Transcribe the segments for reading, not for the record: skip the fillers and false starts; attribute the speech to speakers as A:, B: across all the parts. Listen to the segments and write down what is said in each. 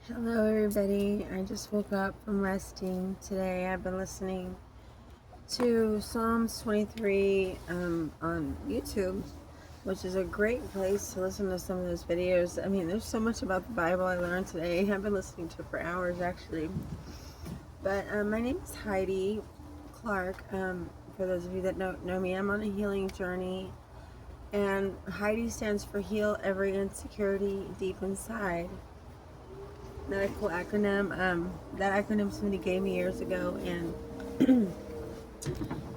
A: Hello, everybody. I just woke up from resting today. I've been listening to Psalms 23 on YouTube, which is a great place to listen to some of those videos. I mean, there's so much about the Bible I learned today. I've been listening to it for hours, actually. But my name is Heidi Clark. For those of you that don't know me, I'm on a healing journey. And Heidi stands for Heal Every Insecurity Deep Inside. Another cool acronym. That acronym somebody gave me years ago, and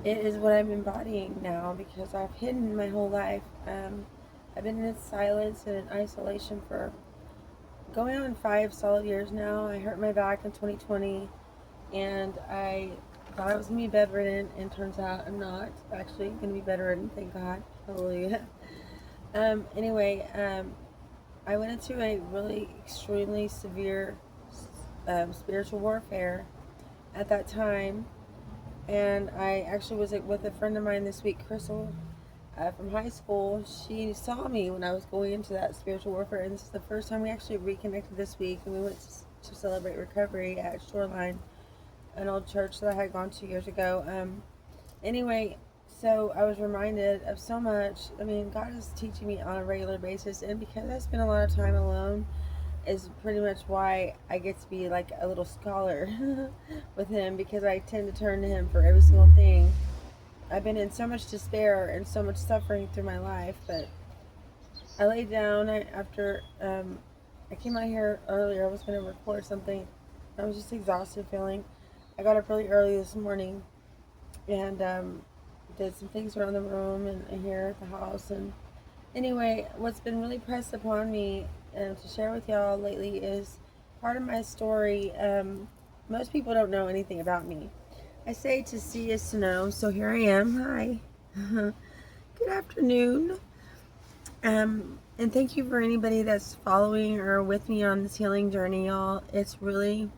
A: it is what I'm embodying now because I've hidden my whole life. I've been in silence and in isolation for going on 5 solid years now. I hurt my back in 2020, and I thought I was going to be bedridden, and turns out I'm not actually going to be bedridden, thank God. Hallelujah. Anyway, I went into a really extremely severe spiritual warfare at that time, and I actually was with a friend of mine this week, Crystal, from high school. She saw me when I was going into that spiritual warfare, and this is the first time we actually reconnected this week, and we went to celebrate recovery at Shoreline, an old church that I had gone to years ago. Anyway, so I was reminded of so much. I mean, God is teaching me on a regular basis, and because I spend a lot of time alone, is pretty much why I get to be like a little scholar with Him, because I tend to turn to Him for every single thing. I've been in so much despair and so much suffering through my life, but I laid down after I came out here earlier. I was going to record something. I was just exhausted feeling. I got up really early this morning and did some things around the room and here at the house. And anyway, what's been really pressed upon me to share with y'all lately is part of my story. Most people don't know anything about me. I say to see is to know, so here I am. Hi. Good afternoon. And thank you for anybody that's following or with me on this healing journey, y'all. It's really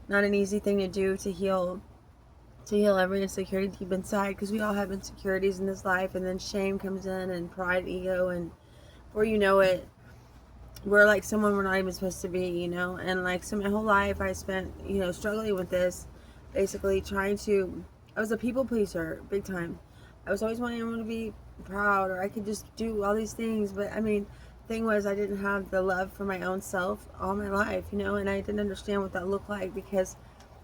A: not an easy thing to do, to heal every insecurity deep inside, because we all have insecurities in this life, and then shame comes in, and pride, ego, and before you know it, we're like someone we're not even supposed to be, and like, so my whole life I spent, struggling with this, basically trying to, I was a people pleaser, big time. I was always wanting everyone to be proud, or I could just do all these things, but I mean, the thing was, I didn't have the love for my own self all my life, and I didn't understand what that looked like, because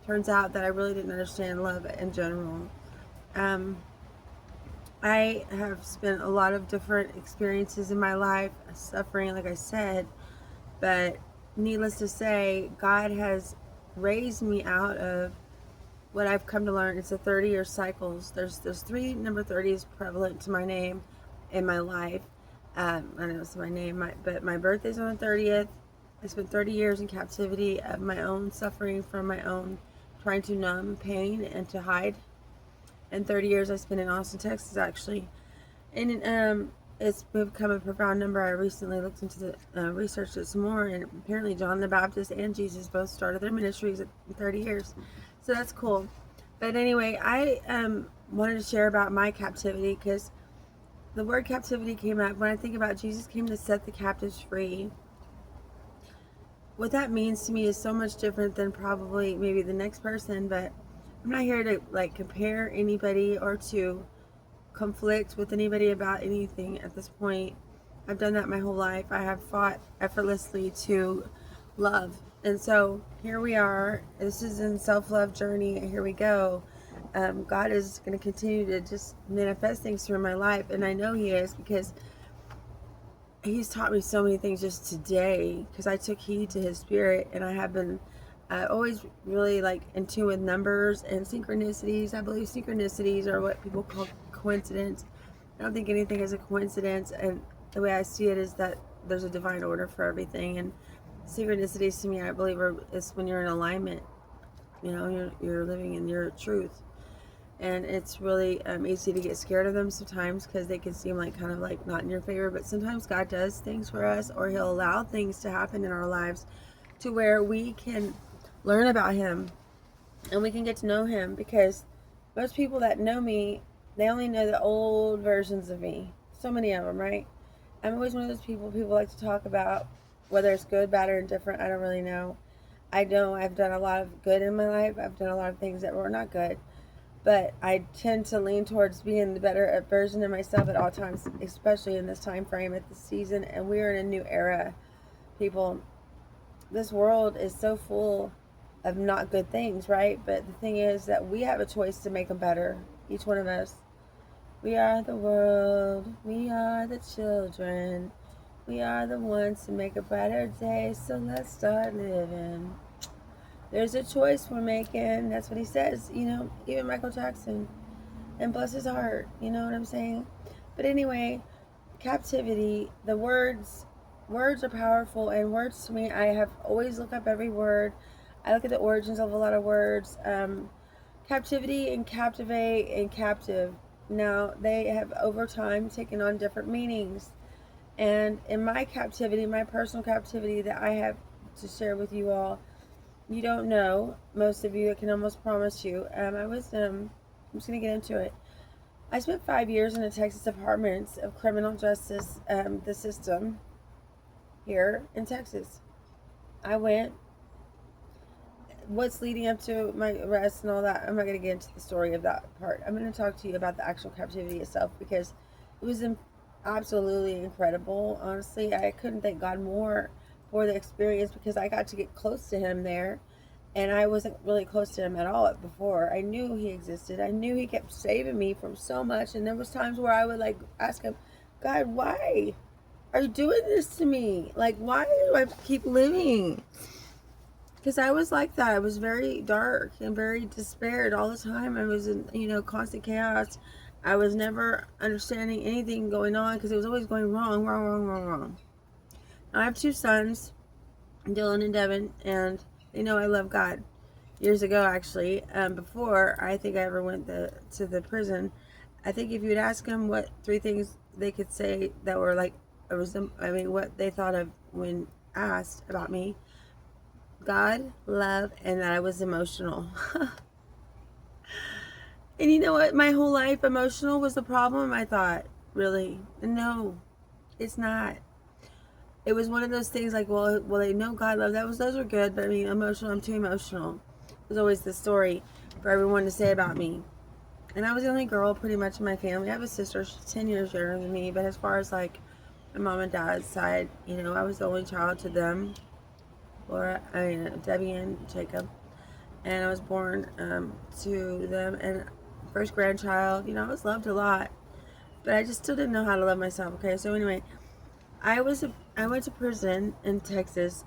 A: turns out that I really didn't understand love in general. I have spent a lot of different experiences in my life, suffering, like I said, but needless to say, God has raised me out of what I've come to learn. It's a 30-year cycles. There's three number 30s prevalent to my name in my life. I know it's my name, but my birthday's on the 30th. I spent 30 years in captivity of my own suffering from my own trying to numb pain and to hide. And 30 years I spent in Austin, Texas, actually. And it's become a profound number. I recently looked into the researched it some more, and apparently John the Baptist and Jesus both started their ministries at 30 years. So that's cool. But anyway, I wanted to share about my captivity, because the word captivity came up when I think about Jesus came to set the captives free. What that means to me is so much different than probably maybe the next person, but I'm not here to like compare anybody or to conflict with anybody about anything at this point. I've done that my whole life. I have fought effortlessly to love. And so here we are. This is in self-love journey. Here we go. God is going to continue to just manifest things through my life. And I know He is, because He's taught me so many things just today, because I took heed to His Spirit, and I have been always really like in tune with numbers and synchronicities. I believe synchronicities are what people call coincidence. I don't think anything is a coincidence, and the way I see it is that there's a divine order for everything. And synchronicities to me, I believe, is when you're in alignment. You're living in your truth. And it's really easy to get scared of them sometimes, because they can seem like kind of like not in your favor. But sometimes God does things for us, or He'll allow things to happen in our lives to where we can learn about Him and we can get to know Him. Because most people that know me, they only know the old versions of me. So many of them, right? I'm always one of those people like to talk about, whether it's good, bad, or indifferent. I don't really know. I know I've done a lot of good in my life. I've done a lot of things that were not good. But I tend to lean towards being the better version of myself at all times, especially in this time frame, at this season. And we're in a new era, people. This world is so full of not good things, right? But the thing is that we have a choice to make them better, each one of us. We are the world, we are the children, we are the ones to make a better day, so let's start living. There's a choice we're making. That's what he says, even Michael Jackson. And bless his heart, you know what I'm saying? But anyway, captivity, the words are powerful, and words to me, I have always looked up every word. I look at the origins of a lot of words. Captivity and captivate and captive. Now, they have over time taken on different meanings. And in my captivity, my personal captivity that I have to share with you all, you don't know, most of you, I can almost promise you. I'm just going to get into it. I spent 5 years in the Texas Department of Criminal Justice, the system here in Texas. I went, what's leading up to my arrest and all that, I'm not going to get into the story of that part. I'm going to talk to you about the actual captivity itself, because it was absolutely incredible. Honestly, I couldn't thank God more for the experience, because I got to get close to him there, and I wasn't really close to him at all before. I knew he existed. I knew he kept saving me from so much, and there was times where I would ask him, God, why are you doing this to me? Why do I keep living? Because I was like that. I was very dark and very despaired all the time. I was in, constant chaos. I was never understanding anything going on, because it was always going wrong, wrong, wrong, wrong, wrong. I have 2 sons, Dylan and Devin, and they know I love God. Years ago, actually, before I think I ever went to the prison, I think if you would ask them what 3 things they could say that were what they thought of when asked about me: God, love, and that I was emotional. And you know what? My whole life, emotional was the problem, I thought. Really? No, it's not. It was one of those things well, they know God love. Those were good, but I mean, emotional, I'm too emotional. It was always the story for everyone to say about me. And I was the only girl pretty much in my family. I have a sister, she's 10 years younger than me, but as far as my mom and dad's side, I was the only child to them. Debbie and Jacob. And I was born to them, and first grandchild. I was loved a lot, but I just still didn't know how to love myself. Okay, so anyway, I went to prison in Texas.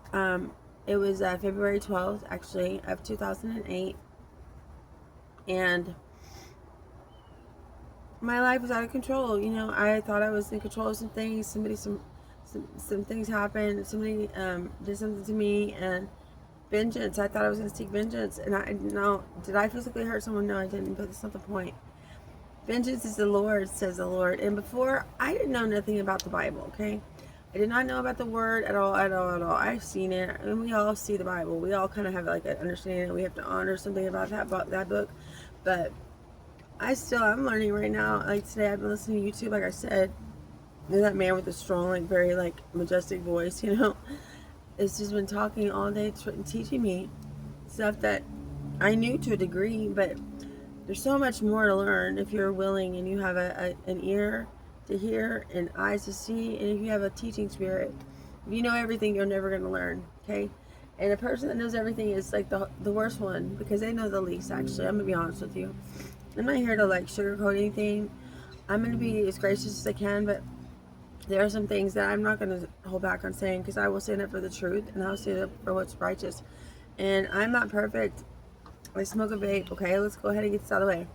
A: It was February 12th, actually, of 2008, and my life was out of control. I thought I was in control of some things. Some things happened. Somebody did something to me, and vengeance. I thought I was going to seek vengeance, and did I physically hurt someone? No, I didn't, but that's not the point. Vengeance is the Lord, says the Lord. And before, I didn't know nothing about the Bible, okay? I did not know about the Word at all. I've seen it, and we all see the Bible. We all kind of have an understanding. We have to honor something about that book, but I'm learning right now. Today, I've been listening to YouTube, like I said. There's that man with the strong, very majestic voice, It's just been talking all day, teaching me stuff that I knew to a degree, but there's so much more to learn if you're willing and you have an ear to hear and eyes to see, and if you have a teaching spirit. If you know everything, you're never going to learn, okay? And a person that knows everything is the worst one, because they know the least, actually. I'm going to be honest with you. I'm not here to sugarcoat anything. I'm going to be as gracious as I can, but there are some things that I'm not going to hold back on saying, because I will stand up for the truth, and I'll stand up for what's righteous. And I'm not perfect. I smoke a vape, okay? Let's go ahead and get this out of the way.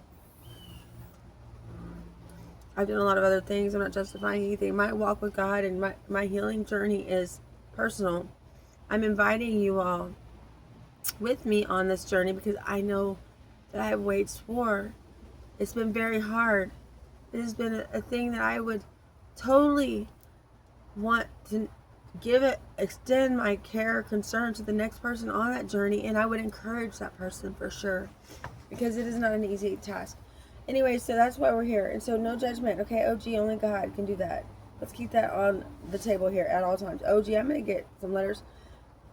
A: I've done a lot of other things. I'm not justifying anything. My walk with God and my healing journey is personal. I'm inviting you all with me on this journey, because I know that I have waged war. It's been very hard. It has been a thing that I would totally want to extend my care, concern to the next person on that journey, and I would encourage that person for sure, because it is not an easy task. Anyway, so that's why we're here, and so no judgment, okay? OG, only God can do that. Let's keep that on the table here at all times. OG, I'm gonna get some letters,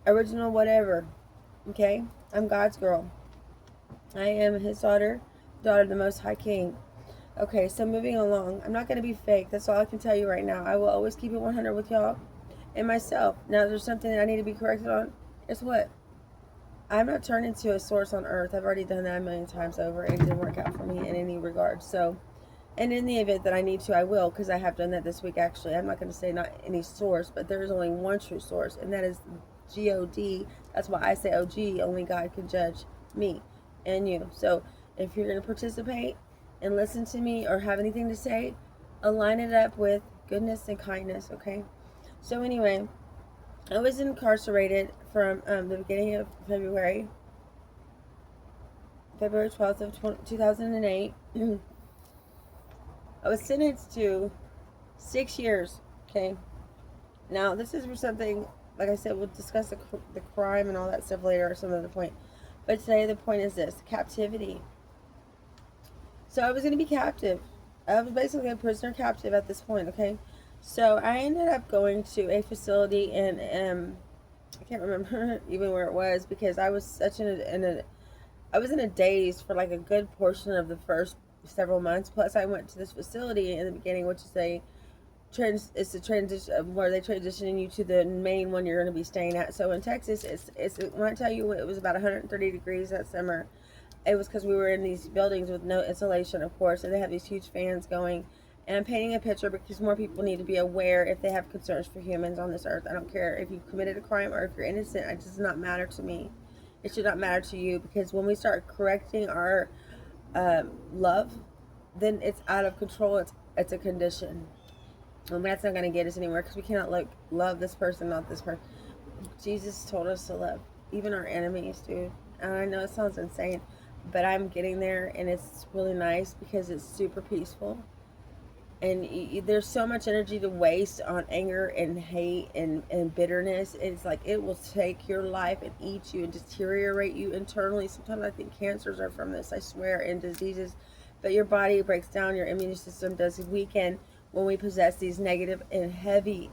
A: original, whatever. Okay? I'm God's girl. I am his daughter, daughter of the Most High King. Okay, so moving along. I'm not going to be fake. That's all I can tell you right now. I will always keep it 100 with y'all and myself. Now, there's something that I need to be corrected on. Guess what? I'm not turned into a source on earth. I've already done that a million times over, and it didn't work out for me in any regard. So, and in the event that I need to, I will, because I have done that this week, actually. I'm not going to say not any source, but there is only one true source, and that is God. That's why I say OG. Only God can judge me and you. So, if you're going to participate and listen to me or have anything to say, align it up with goodness and kindness, okay? So, anyway, I was incarcerated from the beginning of February 12th of 2008. I was sentenced to 6 years, okay? Now, this is for something, like I said, we'll discuss the crime and all that stuff later or some other point. But today the point is this, captivity. So I was going to be captive. I was basically a prisoner captive at this point, okay? So I ended up going to a facility in, I can't remember even where it was, because I was such I was in a daze for like a good portion of the first several months. Plus I went to this facility in the beginning, which is it's a transition where they transition you to the main one you're going to be staying at. So in Texas, it's when I tell you it was about 130 degrees that summer, it was because we were in these buildings with no insulation, of course, and they have these huge fans going. And I'm painting a picture because more people need to be aware if they have concerns for humans on this earth. I don't care if you've committed a crime or if you're innocent. It does not matter to me. It should not matter to you, because when we start correcting our love, then it's out of control. It's a condition. And that's not going to get us anywhere, because we cannot love this person, not this person. Jesus told us to love even our enemies, dude. And I know it sounds insane, but I'm getting there, and it's really nice because it's super peaceful. And there's so much energy to waste on anger and hate and bitterness. It's like it will take your life and eat you and deteriorate you internally. Sometimes I think cancers are from this, I swear, and diseases. But your body breaks down, your immune system does weaken when we possess these negative and heavy,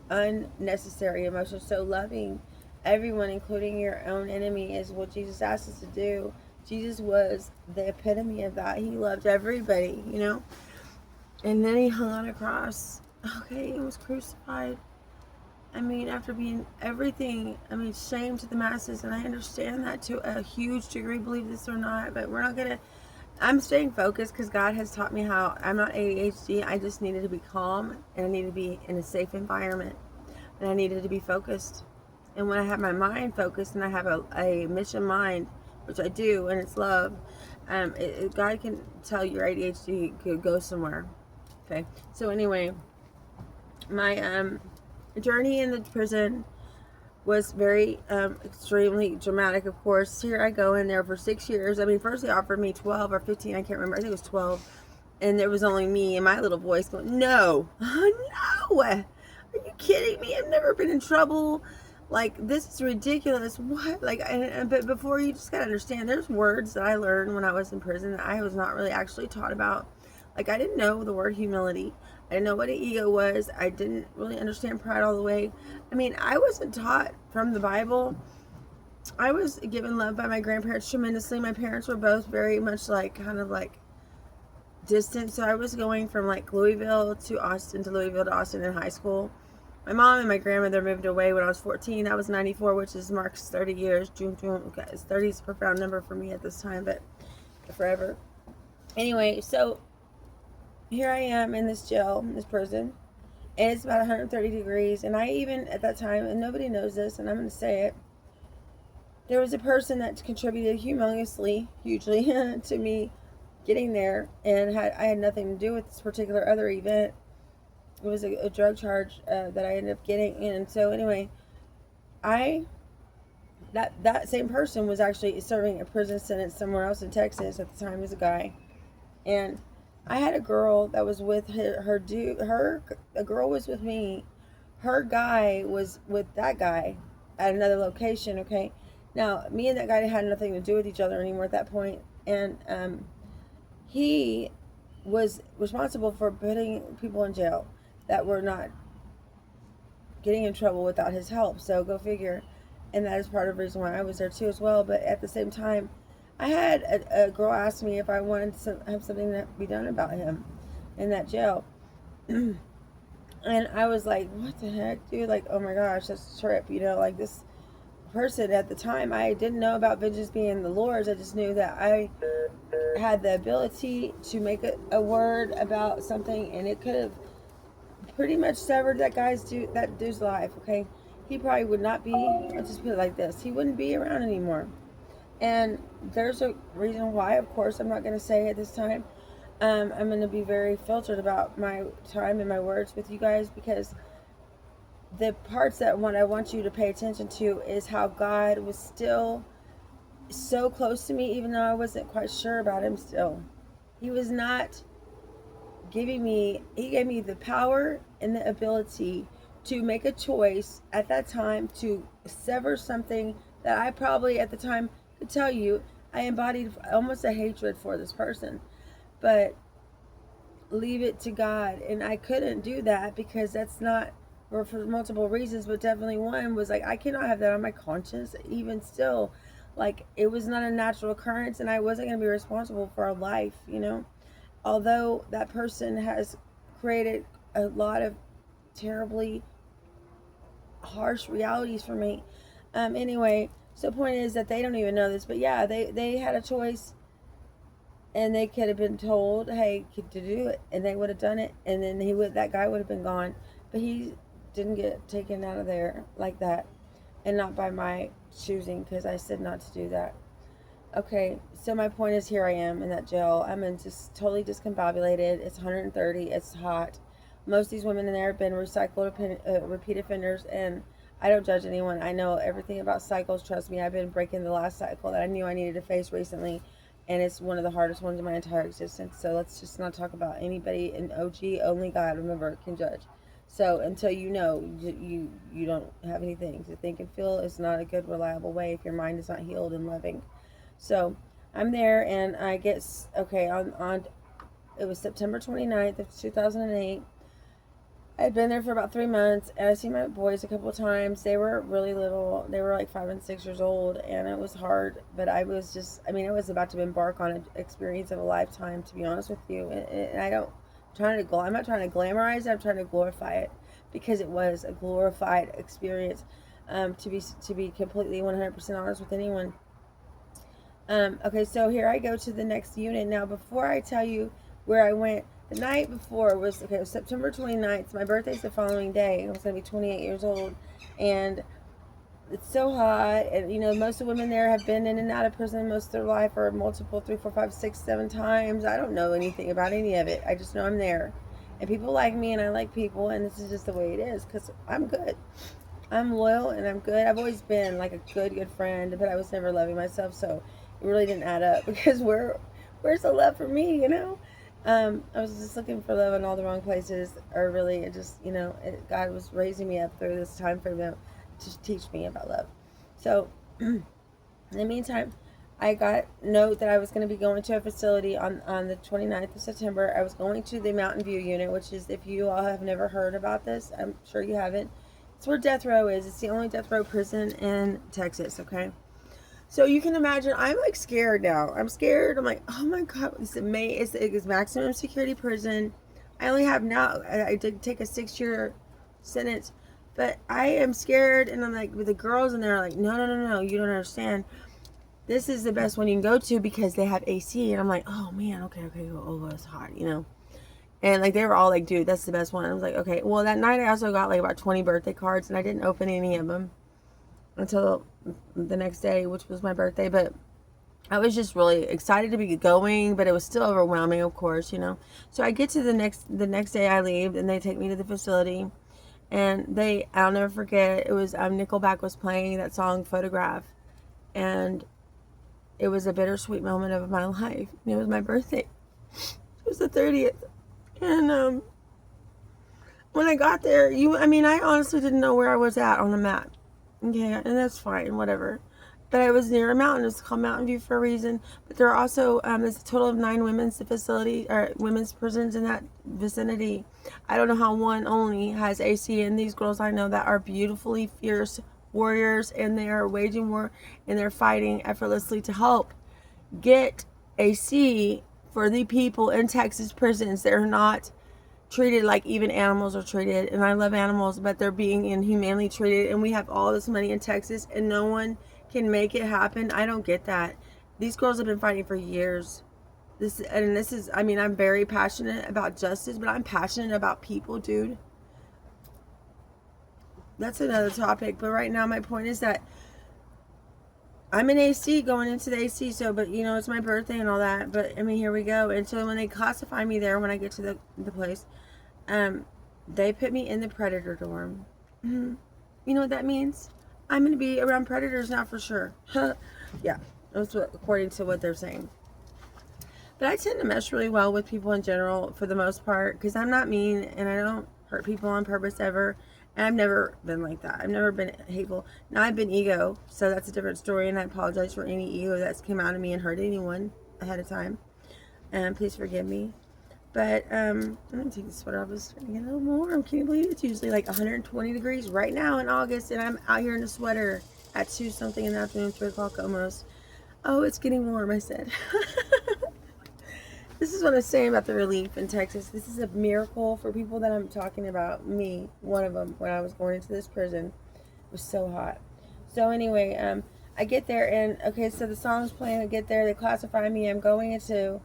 A: unnecessary emotions. So loving everyone, including your own enemy, is what Jesus asked us to do. Jesus was the epitome of that. He loved everybody, you know? And then he hung on a cross. Okay, he was crucified. I mean, after being everything, I mean, shame to the masses. And I understand that to a huge degree, believe this or not. But we're not going to, I'm staying focused because God has taught me how I'm not ADHD. I just needed to be calm, and I needed to be in a safe environment. And I needed to be focused. And when I have my mind focused and I have a mission mind, which I do, and it's love, God can tell your ADHD could go somewhere. Okay, so anyway, my journey in the prison was very extremely dramatic, of course. Here I go in there for 6 years. I mean, first they offered me 12 or 15, I can't remember. I think it was 12. And there was only me and my little voice going, no, no, are you kidding me? I've never been in trouble. Like, this is ridiculous. What? Like, but before, you just gotta understand, there's words that I learned when I was in prison that I was not really actually taught about. Like, I didn't know the word humility. I didn't know what an ego was. I didn't really understand pride all the way. I mean, I wasn't taught from the Bible. I was given love by my grandparents tremendously. My parents were both very much like, kind of like distant. So I was going from like Louisville to Austin to Louisville to Austin in high school. My mom and my grandmother moved away when I was 14. That was 94, which is marks 30 years. June. Okay, 30 is a profound number for me at this time, but forever. Anyway, so here I am in this jail, in this prison, and it's about 130 degrees. And I even, at that time, and nobody knows this, and I'm going to say it, there was a person that contributed humongously, hugely to me getting there, and I had nothing to do with this particular other event. It was a drug charge that I ended up getting. And so anyway, that same person was actually serving a prison sentence somewhere else in Texas at the time. He was a guy, and I had a girl that was with a girl was with me. Her guy was with that guy at another location, okay? Now, me and that guy had nothing to do with each other anymore at that point. And he was responsible for putting people in jail that were not getting in trouble without his help. So go figure. and that is part of the reason why I was there too as well. But at the same time, I had a girl ask me if I wanted to have something that be done about him in that jail. And I was like, what the heck, dude? Like, oh my gosh, that's a trip, like this person at the time, I didn't know about vengeance being the Lord's. I just knew that I had the ability to make a word about something, and it could have pretty much severed that dude's life. Okay, he probably would not be. I'll just put it like this: he wouldn't be around anymore. And there's a reason why. Of course, I'm not going to say at this time. I'm going to be very filtered about my time and my words with you guys, because the parts that I want you to pay attention to is how God was still so close to me, even though I wasn't quite sure about him still. He was not he gave me the power and the ability to make a choice at that time to sever something that I probably at the time could tell you I embodied almost a hatred for this person. But leave it to God. And I couldn't do that because that's not, or for multiple reasons, but definitely one was like, I cannot have that on my conscience, even still. Like, it was not a natural occurrence, and I wasn't going to be responsible for a life, Although that person has created a lot of terribly harsh realities for me. Anyway, so the point is that they don't even know this, but yeah, they had a choice, and they could have been told, hey, to do it, and they would have done it, and then that guy would have been gone. But he didn't get taken out of there like that, and not by my choosing, because I said not to do that. Okay, so my point is, here I am in that jail. I'm just totally discombobulated. It's 130. It's hot. Most of these women in there have been repeat offenders, and I don't judge anyone. I know everything about cycles. Trust me, I've been breaking the last cycle that I knew I needed to face recently, and it's one of the hardest ones in my entire existence. So let's just not talk about anybody in OG. Only God, remember, can judge. So until you don't have anything to think and feel, is not a good, reliable way if your mind is not healed and loving. So I'm there, and I get, okay, on it was September 29th of 2008. I'd been there for about 3 months, and I see my boys a couple of times. They were really little. They were like 5 and 6 years old, and it was hard. But I was I was about to embark on an experience of a lifetime, to be honest with you. And I'm not trying to glamorize it. I'm trying to glorify it, because it was a glorified experience. To be completely 100% honest with anyone. Okay, so here I go to the next unit. Now, before I tell you where I went, the night before was September 29th. My birthday's the following day. I was going to be 28 years old. And it's so hot. And, most of the women there have been in and out of prison most of their life, or multiple, 3, 4, 5, 6, 7 times. I don't know anything about any of it. I just know I'm there. And people like me, and I like people. And this is just the way it is, because I'm good. I'm loyal, and I'm good. I've always been like a good friend, but I was never loving myself, so it really didn't add up, because where's the love for me, I was just looking for love in all the wrong places, or really, it just, God was raising me up through this time frame to teach me about love. So, in the meantime, I got a note that I was going to be going to a facility on the 29th of September. I was going to the Mountain View unit, which is, if you all have never heard about this, I'm sure you haven't. It's where death row is. It's the only death row prison in Texas, okay? So you can imagine, I'm like scared now. I'm scared. I'm like, oh my God, it's maximum security prison. I only have now, I did take a 6-year sentence, but I am scared. And I'm like, with the girls in there, like, no, you don't understand. This is the best one you can go to, because they have AC. And I'm like, oh man, okay, oh, it's hot, And like, they were all like, dude, that's the best one. I was like, okay. Well, that night I also got like about 20 birthday cards, and I didn't open any of them until the next day, which was my birthday. But I was just really excited to be going, but it was still overwhelming, of course, So I get to the next day I leave, and they take me to the facility, and I'll never forget, it was Nickelback was playing that song Photograph, and it was a bittersweet moment of my life. It was my birthday. It was the 30th. And when I got there, I honestly didn't know where I was at on the map. Okay, and that's fine, whatever. But I was near a mountain. It's called Mountain View for a reason. But there are also, there's a total of 9 women's prisons in that vicinity. I don't know how one only has AC. And these girls I know that are beautifully fierce warriors, and they are waging war, and they're fighting effortlessly to help get AC for the people in Texas prisons. They're not treated like even animals are treated, and I love animals, but they're being inhumanely treated, and we have all this money in Texas and no one can make it happen. I don't get that. These girls have been fighting for years. This is, I mean, I'm very passionate about justice, but I'm passionate about people, dude. That's another topic, but right now my point is that I'm in AC, going into the AC, so, but you know, it's my birthday and all that, but I mean, here we go. And so when they classify me there, when I get to the place, they put me in the predator dorm. You know what that means? I'm going to be around predators now for sure. Yeah, that's what, according to what they're saying. But I tend to mesh really well with people in general for the most part, because I'm not mean and I don't hurt people on purpose ever. And I've never been like that. I've never been hateful. Now I've been ego, so that's a different story, and I apologize for any ego that's came out of me and hurt anyone ahead of time. And please forgive me. But I'm gonna take the sweater off. It's starting to get a little warm. Can you believe it's usually like 120 degrees right now in August, and I'm out here in a sweater at 2 something in the afternoon, 3 o'clock almost. Oh, it's getting warm, I said. This is what I'm saying about the relief in Texas. This is a miracle for people that I'm talking about. Me, one of them, when I was going into this prison. It was so hot. So anyway, I get there, and okay, so the song's playing. I get there, they classify me. I'm going into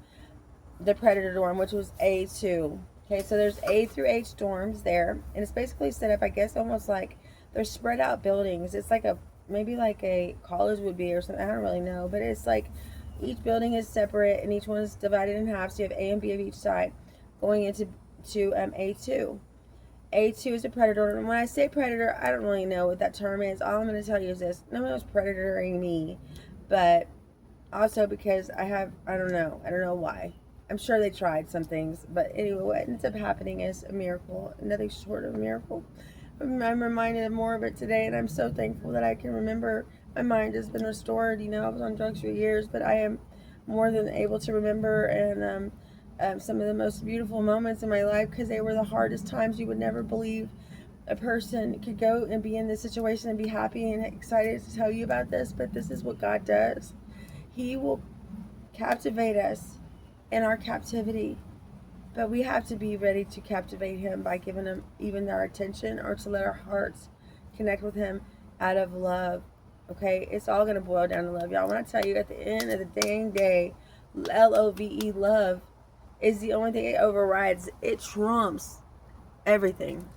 A: the predator dorm, which was A2. Okay, so there's A through H dorms there, and it's basically set up, I guess, almost like they're spread out buildings. It's like maybe like a college would be or something. I don't really know, but it's like each building is separate and each one is divided in half, so you have A and B of each side going into A2. A2 is a predator, and when I say predator, I don't really know what that term is. All I'm going to tell you is this: no one was predatoring me, but also because I don't know why. I'm sure they tried some things, but anyway, what ends up happening is a miracle, nothing short of a miracle. I'm reminded of more of it today, and I'm so thankful that I can remember. My mind has been restored. You know, I was on drugs for years, but I am more than able to remember, and some of the most beautiful moments in my life, because they were the hardest times. You would never believe a person could go and be in this situation and be happy and excited to tell you about this, but this is what God does. He will captivate us in our captivity, but we have to be ready to captivate him by giving him even our attention, or to let our hearts connect with him out of love. Okay, it's all going to boil down to love, y'all. When I tell you, at the end of the dang day, LOVE, love, is the only thing it overrides. It trumps everything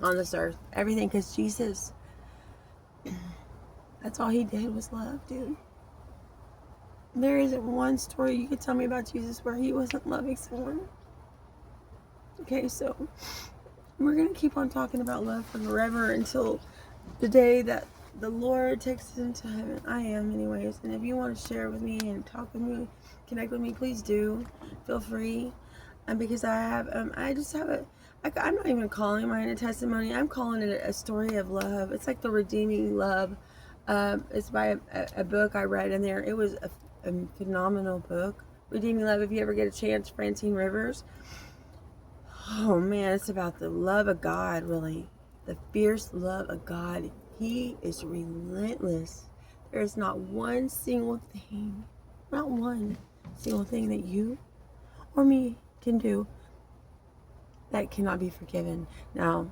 A: on this earth. Everything, because Jesus, that's all he did was love, dude. There isn't one story you could tell me about Jesus where he wasn't loving someone. Okay, so we're going to keep on talking about love forever until the day that the Lord takes us into heaven. I am anyways. And if you want to share with me and talk with me, connect with me, please do. Feel free. Because I'm not even calling mine a testimony. I'm calling it a story of love. It's like the redeeming love. It's by a book I read in there. It was a phenomenal book. Redeeming Love. If you ever get a chance, Francine Rivers. Oh man, it's about the love of God, really. The fierce love of God. He is relentless. There is not one single thing that you or me can do that cannot be forgiven. Now,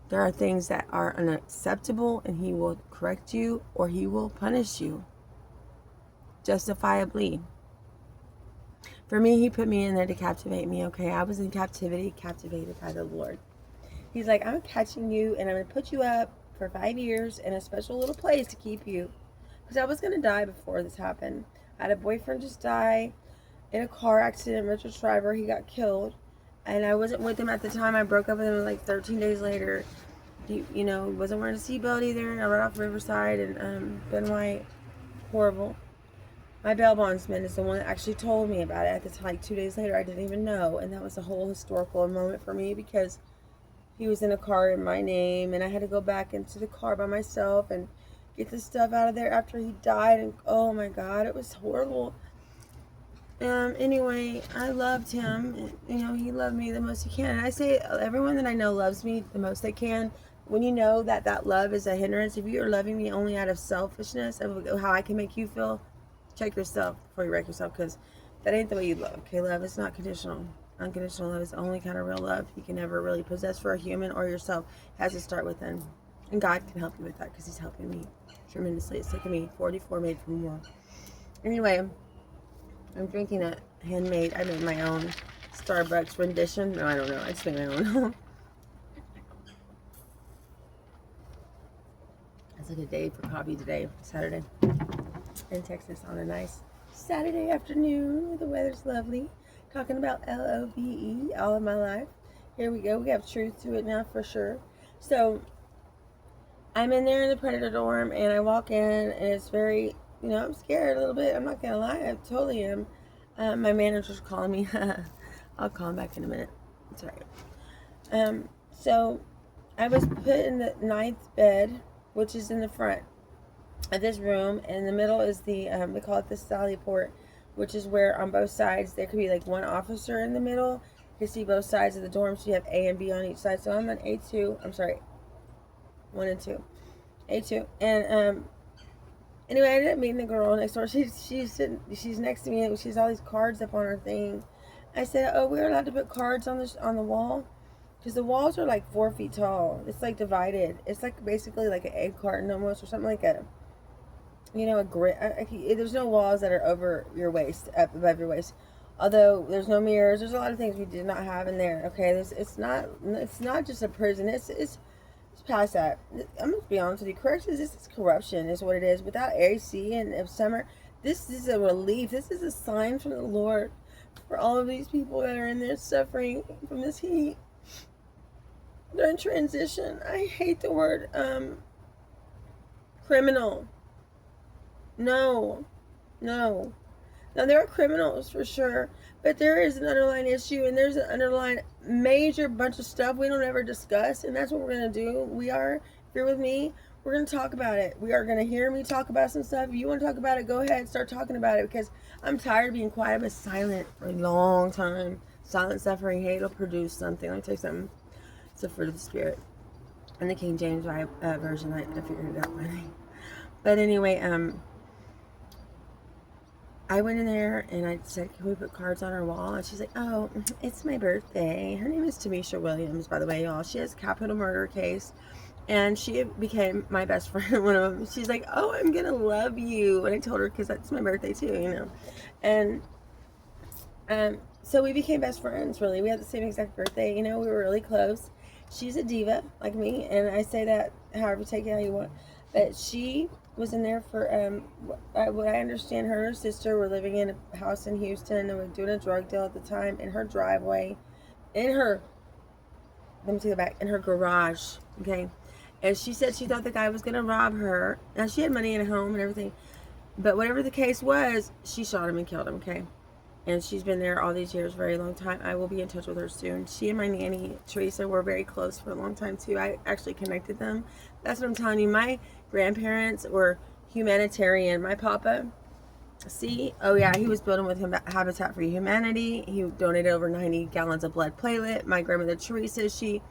A: there are things that are unacceptable, and he will correct you or he will punish you justifiably. For me, he put me in there to captivate me, okay? I was in captivity, captivated by the Lord. He's like, I'm catching you, and I'm going to put you up for 5 years in a special little place to keep you. Because I was going to die before this happened. I had a boyfriend just die in a car accident, Richard Shriver. He got killed, and I wasn't with him at the time. I broke up with him like 13 days later. He, wasn't wearing a seatbelt either. I ran off Riverside, and Ben White, horrible. My bail bondsman is the one that actually told me about it at the time. Like 2 days later, I didn't even know. And that was a whole historical moment for me, because he was in a car in my name, and I had to go back into the car by myself and get the stuff out of there after he died. And oh my God, it was horrible. Anyway, I loved him. He loved me the most he can. And I say everyone that I know loves me the most they can. when you know that that love is a hindrance, if you're loving me only out of selfishness of how I can make you feel, check yourself before you wreck yourself, because that ain't the way you love. Okay, love is not conditional. Unconditional love is the only kind of real love you can ever really possess for a human or yourself. It has to start within. And God can help you with that, because He's helping me tremendously. It's taken me 44 made for more. Anyway, I'm drinking a handmade, I made my own Starbucks rendition. No, I don't know. I just made my own. It's like a day for coffee today, Saturday, in Texas on a nice Saturday afternoon. The weather's lovely. Talking about LOVE all of my life. Here we go. We have truth to it now for sure. So I'm in there in the Predator dorm, and I walk in, and it's very, I'm scared a little bit. I'm not going to lie. I totally am. My manager's calling me. I'll call him back in a minute. It's all right. So I was put in the 9th bed, which is in the front of this room. And in the middle is the, we call it the Sally port, which is where on both sides there could be like one officer in the middle. You can see both sides of the dorm, so you have A and B on each side. So I'm on A2. I'm sorry, 1 and 2. A2. And anyway, I ended up meeting the girl next door. She's next to me. She has all these cards up on her thing. I said, "Oh, we're allowed to put cards on the wall." Because the walls are like 4 feet tall. It's like divided. It's like basically like an egg carton almost, or something like a, a grid. There's no walls that are over your waist, up above your waist. Although there's no mirrors. There's a lot of things we did not have in there. Okay, it's not just a prison. It's past that. I'm gonna be honest with you. Corrections, this is corruption, is what it is. Without AC and summer, this is a relief. This is a sign from the Lord for all of these people that are in there suffering from this heat. During transition, I hate the word criminal. No. Now there are criminals for sure, but there is an underlying issue, and there's an underlying major bunch of stuff we don't ever discuss, and that's what we're gonna do. If you're with me, we're gonna talk about it. We are gonna hear me talk about some stuff. If you want to talk about it, go ahead, start talking about it, because I'm tired of being quiet. I've been silent for a long time. Silent suffering, hate will produce something. Let me tell you something. It's the fruit of the Spirit. In the King James version, I figured it out finally. But anyway, I went in there and I said, "Can we put cards on our wall?" And she's like, "Oh, it's my birthday." Her name is Tamisha Williams, by the way, y'all. She has a capital murder case, and she became my best friend. One of them. She's like, "Oh, I'm gonna love you," and I told her because that's my birthday too, And so we became best friends. Really, we had the same exact birthday. We were really close. She's a diva like me, and I say that however, take it how you want. But she was in there for what I understand. Her and her sister were living in a house in Houston and were doing a drug deal at the time in her driveway, let me take it back, in her garage. Okay, and she said she thought the guy was gonna rob her. Now she had money in her home and everything, but whatever the case was, she shot him and killed him. Okay. And she's been there all these years, very long time. I will be in touch with her soon. She and my nanny, Teresa, were very close for a long time, too. I actually connected them. That's what I'm telling you. My grandparents were humanitarian. My papa, he was building with Habitat for Humanity. He donated over 90 gallons of blood platelet. My grandmother, Teresa, she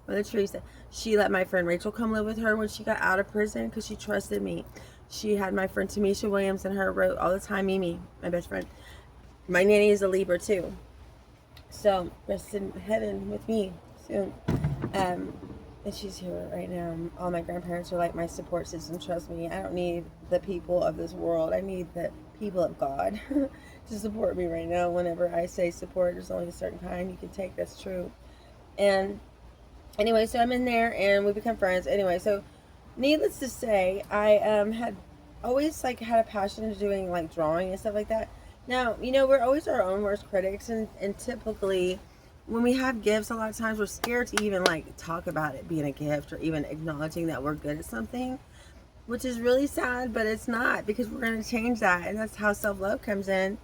A: let my friend Rachel come live with her when she got out of prison because she trusted me. She had my friend Tamisha Williams and her wrote all the time, Mimi, my best friend. My nanny is a Libra too, so rest in heaven with me soon. And she's here right now. All my grandparents are like my support system. Trust me, I don't need the people of this world. I need the people of God to support me right now. Whenever I say support, there's only a certain kind you can take. That's true. And anyway, so I'm in there and we become friends. Anyway, so needless to say, I had always had a passion to doing drawing and stuff like that. Now, we're always our own worst critics, and typically when we have gifts, a lot of times we're scared to even talk about it being a gift or even acknowledging that we're good at something, which is really sad, but it's not, because we're going to change that. And that's how self-love comes in,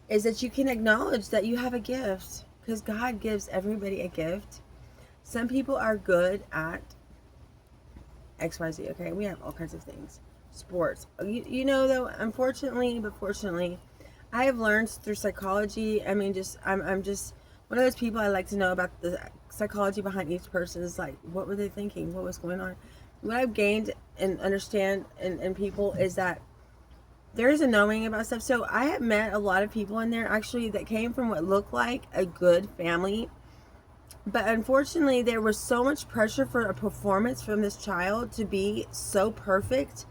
A: is that you can acknowledge that you have a gift, because God gives everybody a gift. Some people are good at XYZ, okay? We have all kinds of things. Sports. Though, unfortunately, but fortunately, I have learned through psychology. I'm just one of those people I like to know about the psychology behind each person is like, what were they thinking? What was going on? What I've gained and understand in people is that there is a knowing about stuff. So I have met a lot of people in there actually that came from what looked like a good family. But unfortunately, there was so much pressure for a performance from this child to be so perfect.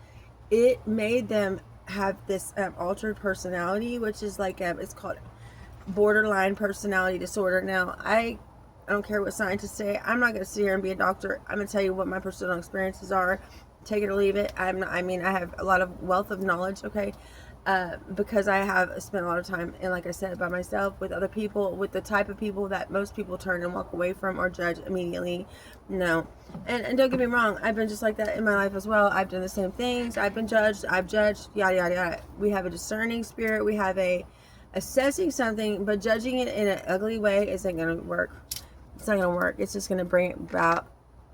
A: It made them have this altered personality, which is like, it's called borderline personality disorder. Now, I don't care what scientists say. I'm not going to sit here and be a doctor. I'm going to tell you what my personal experiences are. Take it or leave it. I have a lot of wealth of knowledge, okay? Because I have spent a lot of time, and like I said, by myself, with other people, with the type of people that most people turn and walk away from or judge immediately. No. And don't get me wrong, I've been just like that in my life as well. I've done the same things. I've been judged. I've judged, yada, yada, yada. We have a discerning spirit. We have a assessing something, but judging it in an ugly way isn't going to work. It's not going to work. It's just going to bring about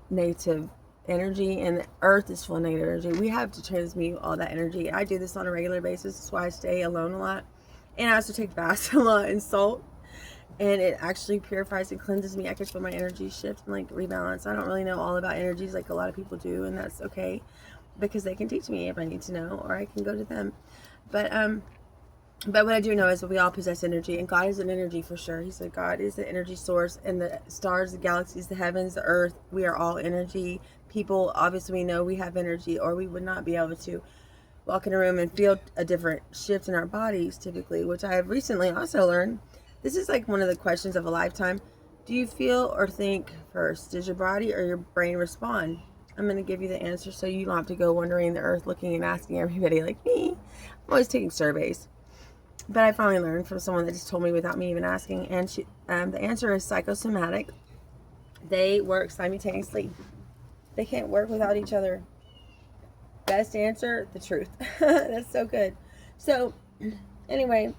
A: negative energy, and the earth is full of negative energy. We have to transmute all that energy. I do this on a regular basis. That's why I stay alone a lot, and I also take baths a lot in salt, and it actually purifies and cleanses me. I can feel my energy shift and like rebalance. I don't really know all about energies like a lot of people do, and that's okay, because they can teach me if I need to know, or I can go to them. But what I do know is that we all possess energy, and God is an energy for sure. He said God is the energy source, and the stars, the galaxies, the heavens, the earth, we are all energy. People, obviously, we know we have energy, or we would not be able to walk in a room and feel a different shift in our bodies, typically, which I have recently also learned. This is like one of the questions of a lifetime. Do you feel or think first? Does your body or your brain respond? I'm going to give you the answer so you don't have to go wandering the earth looking and asking everybody like me. I'm always taking surveys. But I finally learned from someone that just told me without me even asking. And the answer is psychosomatic. They work simultaneously. They can't work without each other. Best answer, the truth. That's so good. So, anyway,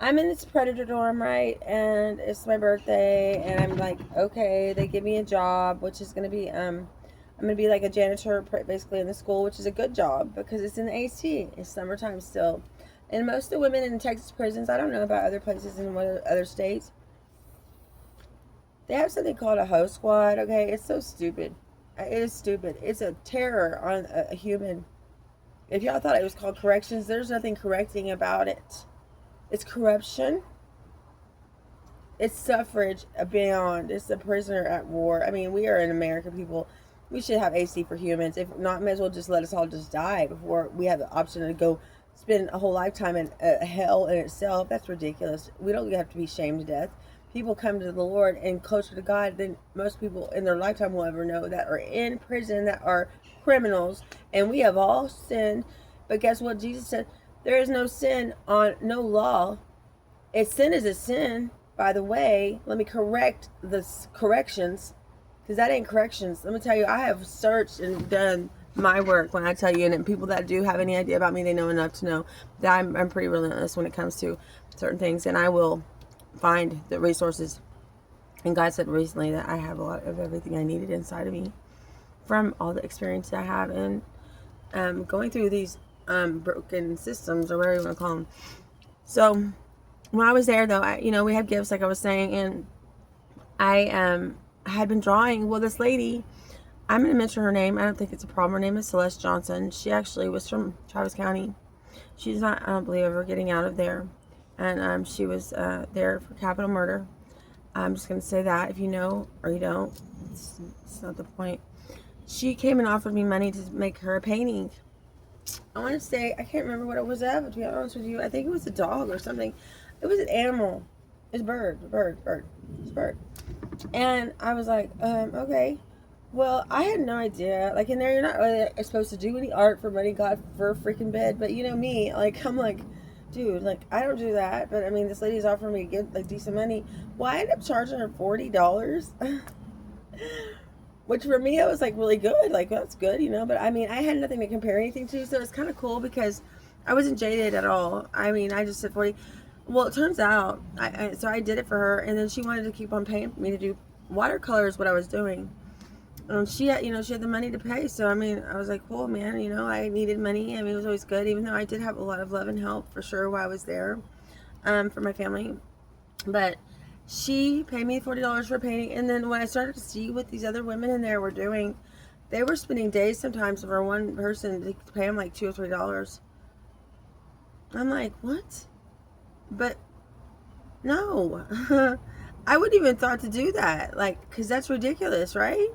A: I'm in this predator dorm, right? And it's my birthday. And I'm like, okay, they give me a job, which is going to be, I'm going to be like a janitor basically in the school, which is a good job because it's in the AC. It's summertime still. And most of the women in Texas prisons, I don't know about other places in other states, they have something called a host squad, okay? It's so stupid. It is stupid. It's a terror on a human. If y'all thought it was called corrections, there's nothing correcting about it. It's corruption. It's suffrage beyond. It's a prisoner at war. I mean, we are in America, people. We should have AC for humans. If not, may as well just let us all just die before we have the option to go spend a whole lifetime in hell in itself. That's ridiculous. We don't have to be shamed to death. People come to the Lord and closer to God than most people in their lifetime will ever know that are in prison, that are criminals. And we have all sinned. But guess what? Jesus said, there is no sin on no law. If sin is a sin, by the way, let me correct the corrections, because that ain't corrections. Let me tell you, I have searched and done my work when I tell you, and people that do have any idea about me, they know enough to know that I'm pretty relentless when it comes to certain things, and I will find the resources. And God said recently that I have a lot of everything I needed inside of me from all the experience I have in going through these broken systems, or whatever you want to call them. So when I was there, though, we had gifts, like I was saying, and I had been drawing. Well, this lady, I'm going to mention her name. I don't think it's a problem. Her name is Celeste Johnson. She actually was from Travis County. She's not, I don't believe, ever getting out of there. And she was there for capital murder. I'm just going to say that. If you know or you don't, it's not the point. She came and offered me money to make her a painting. I want to say, I can't remember what it was of, to be honest with you. I think it was a dog or something. It was an animal. It's a bird. It's a bird. And I was like, okay. Well, I had no idea. Like, in there, you're not really supposed to do any art for money, God, for a freaking bed. But, me, like, I'm like, dude, like, I don't do that. But, I mean, this lady's offering me to get, like, decent money. Well, I ended up charging her $40. Which, for me, it was, like, really good. Like, that's good, But, I mean, I had nothing to compare anything to. So, it's kind of cool because I wasn't jaded at all. I mean, I just said 40. Well, it turns out, so I did it for her. And then she wanted to keep on paying me to do watercolors, what I was doing. She had, she had the money to pay. So, I mean, I was like, cool, man, I needed money. I mean, it was always good, even though I did have a lot of love and help for sure while I was there, for my family. But She paid me $40 for painting, and then when I started to see what these other women in there were doing, they were spending days sometimes for one person to pay them like $2 or $3. I'm like, what? But no, I wouldn't even thought to do that, like, because that's ridiculous, right?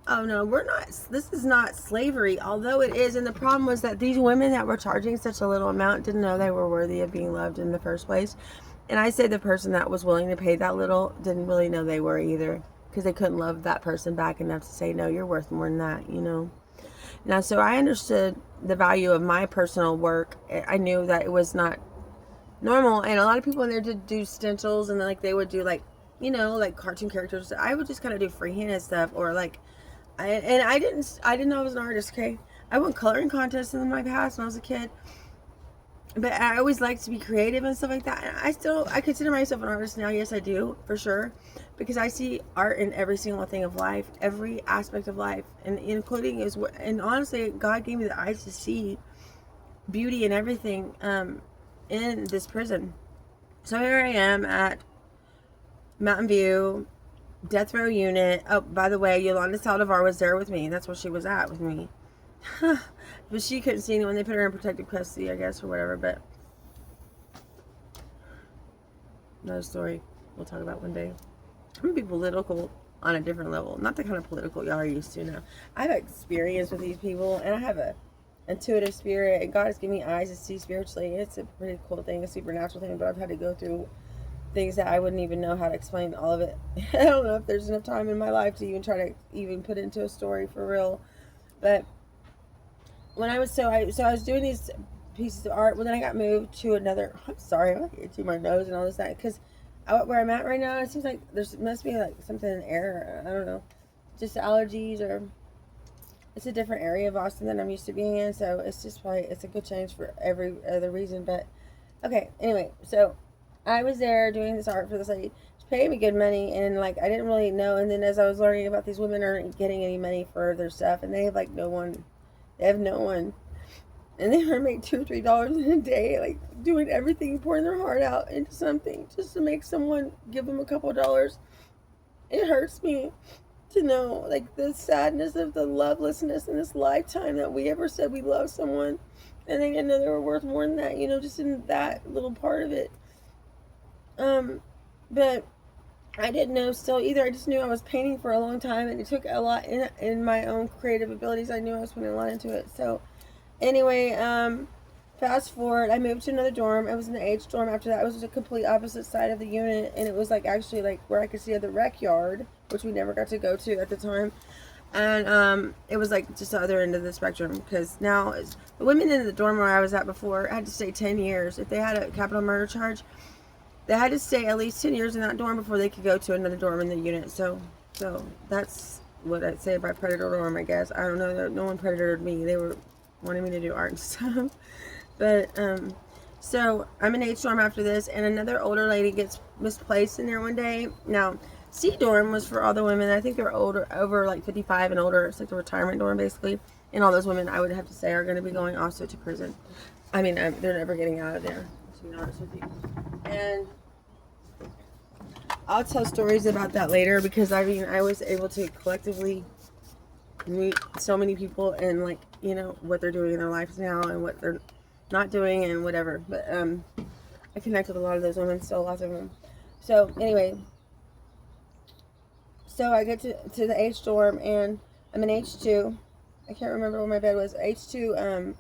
A: Oh no, we're not. This is not slavery, although it is. And the problem was that these women that were charging such a little amount didn't know they were worthy of being loved in the first place. And I say the person that was willing to pay that little didn't really know they were either, because they couldn't love that person back enough to say, no, you're worth more than that, you know. Now, so I understood the value of my personal work. I knew that it was not normal, and a lot of people in there did do stencils, and like they would do like, you know, like cartoon characters. I would just kind of do freehand stuff, or like, I didn't know I was an artist. Okay, I won coloring contests in my past when I was a kid, but I always liked to be creative and stuff like that. And I consider myself an artist now. Yes, I do, for sure, because I see art in every single thing of life, every aspect of life, and including is what. And honestly, God gave me the eyes to see beauty in everything in this prison. So here I am at Mountain View Death Row Unit. Oh, by the way, Yolanda Saldivar was there with me. That's where she was at with me. But she couldn't see anyone. They put her in protective custody, I guess, or whatever. But another story we'll talk about one day. I'm gonna be political on a different level. Not the kind of political y'all are used to now. I have experience with these people, and I have a intuitive spirit, and God has given me eyes to see spiritually. It's a pretty cool thing, a supernatural thing, but I've had to go through things that I wouldn't even know how to explain all of it. I don't know if there's enough time in my life to even try to even put into a story for real. But when I was I was doing these pieces of art. Well, then I got moved to another. I'm sorry, I'm getting to my nose and all this that because where I'm at right now, it seems like there's must be like something in the air. I don't know, just allergies, or it's a different area of Austin than I'm used to being in. So it's just probably it's a good change for every other reason. But okay, anyway, so I was there doing this art for this lady. She paid me good money, and like I didn't really know. And then as I was learning about these women aren't getting any money for their stuff, and they have like no one. They have no one, and they make $2 or $3 in a day, like doing everything, pouring their heart out into something just to make someone give them a couple of dollars. It hurts me to know like the sadness of the lovelessness in this lifetime that we ever said we love someone, and they didn't know they were worth more than that. You know, just in that little part of it. But I didn't know still either. I just knew I was painting for a long time, and it took a lot in my own creative abilities. I knew I was putting a lot into it. So anyway, fast forward, I moved to another dorm. I was in the H dorm after that. It was the complete opposite side of the unit, and it was like actually like where I could see the rec yard, which we never got to go to at the time. And it was like just the other end of the spectrum, because now the women in the dorm where I was at before had to stay 10 years. If they had a capital murder charge, they had to stay at least 10 years in that dorm before they could go to another dorm in the unit. So that's what I'd say about predator dorm, I guess. I don't know. No one predatored me. They were wanting me to do art and stuff. But, so I'm in H dorm after this, and another older lady gets misplaced in there one day. Now, C dorm was for all the women. I think they were older, over like 55 and older. It's like the retirement dorm, basically. And all those women, I would have to say, are going to be going also to prison. I mean, they're never getting out of there, to be honest with you. And I'll tell stories about that later, because I mean, I was able to collectively meet so many people and like, you know, what they're doing in their lives now and what they're not doing and whatever. But I connect with a lot of those women, still lots of them. So anyway, so I get to the H dorm, and I'm in H2. I can't remember where my bed was. H2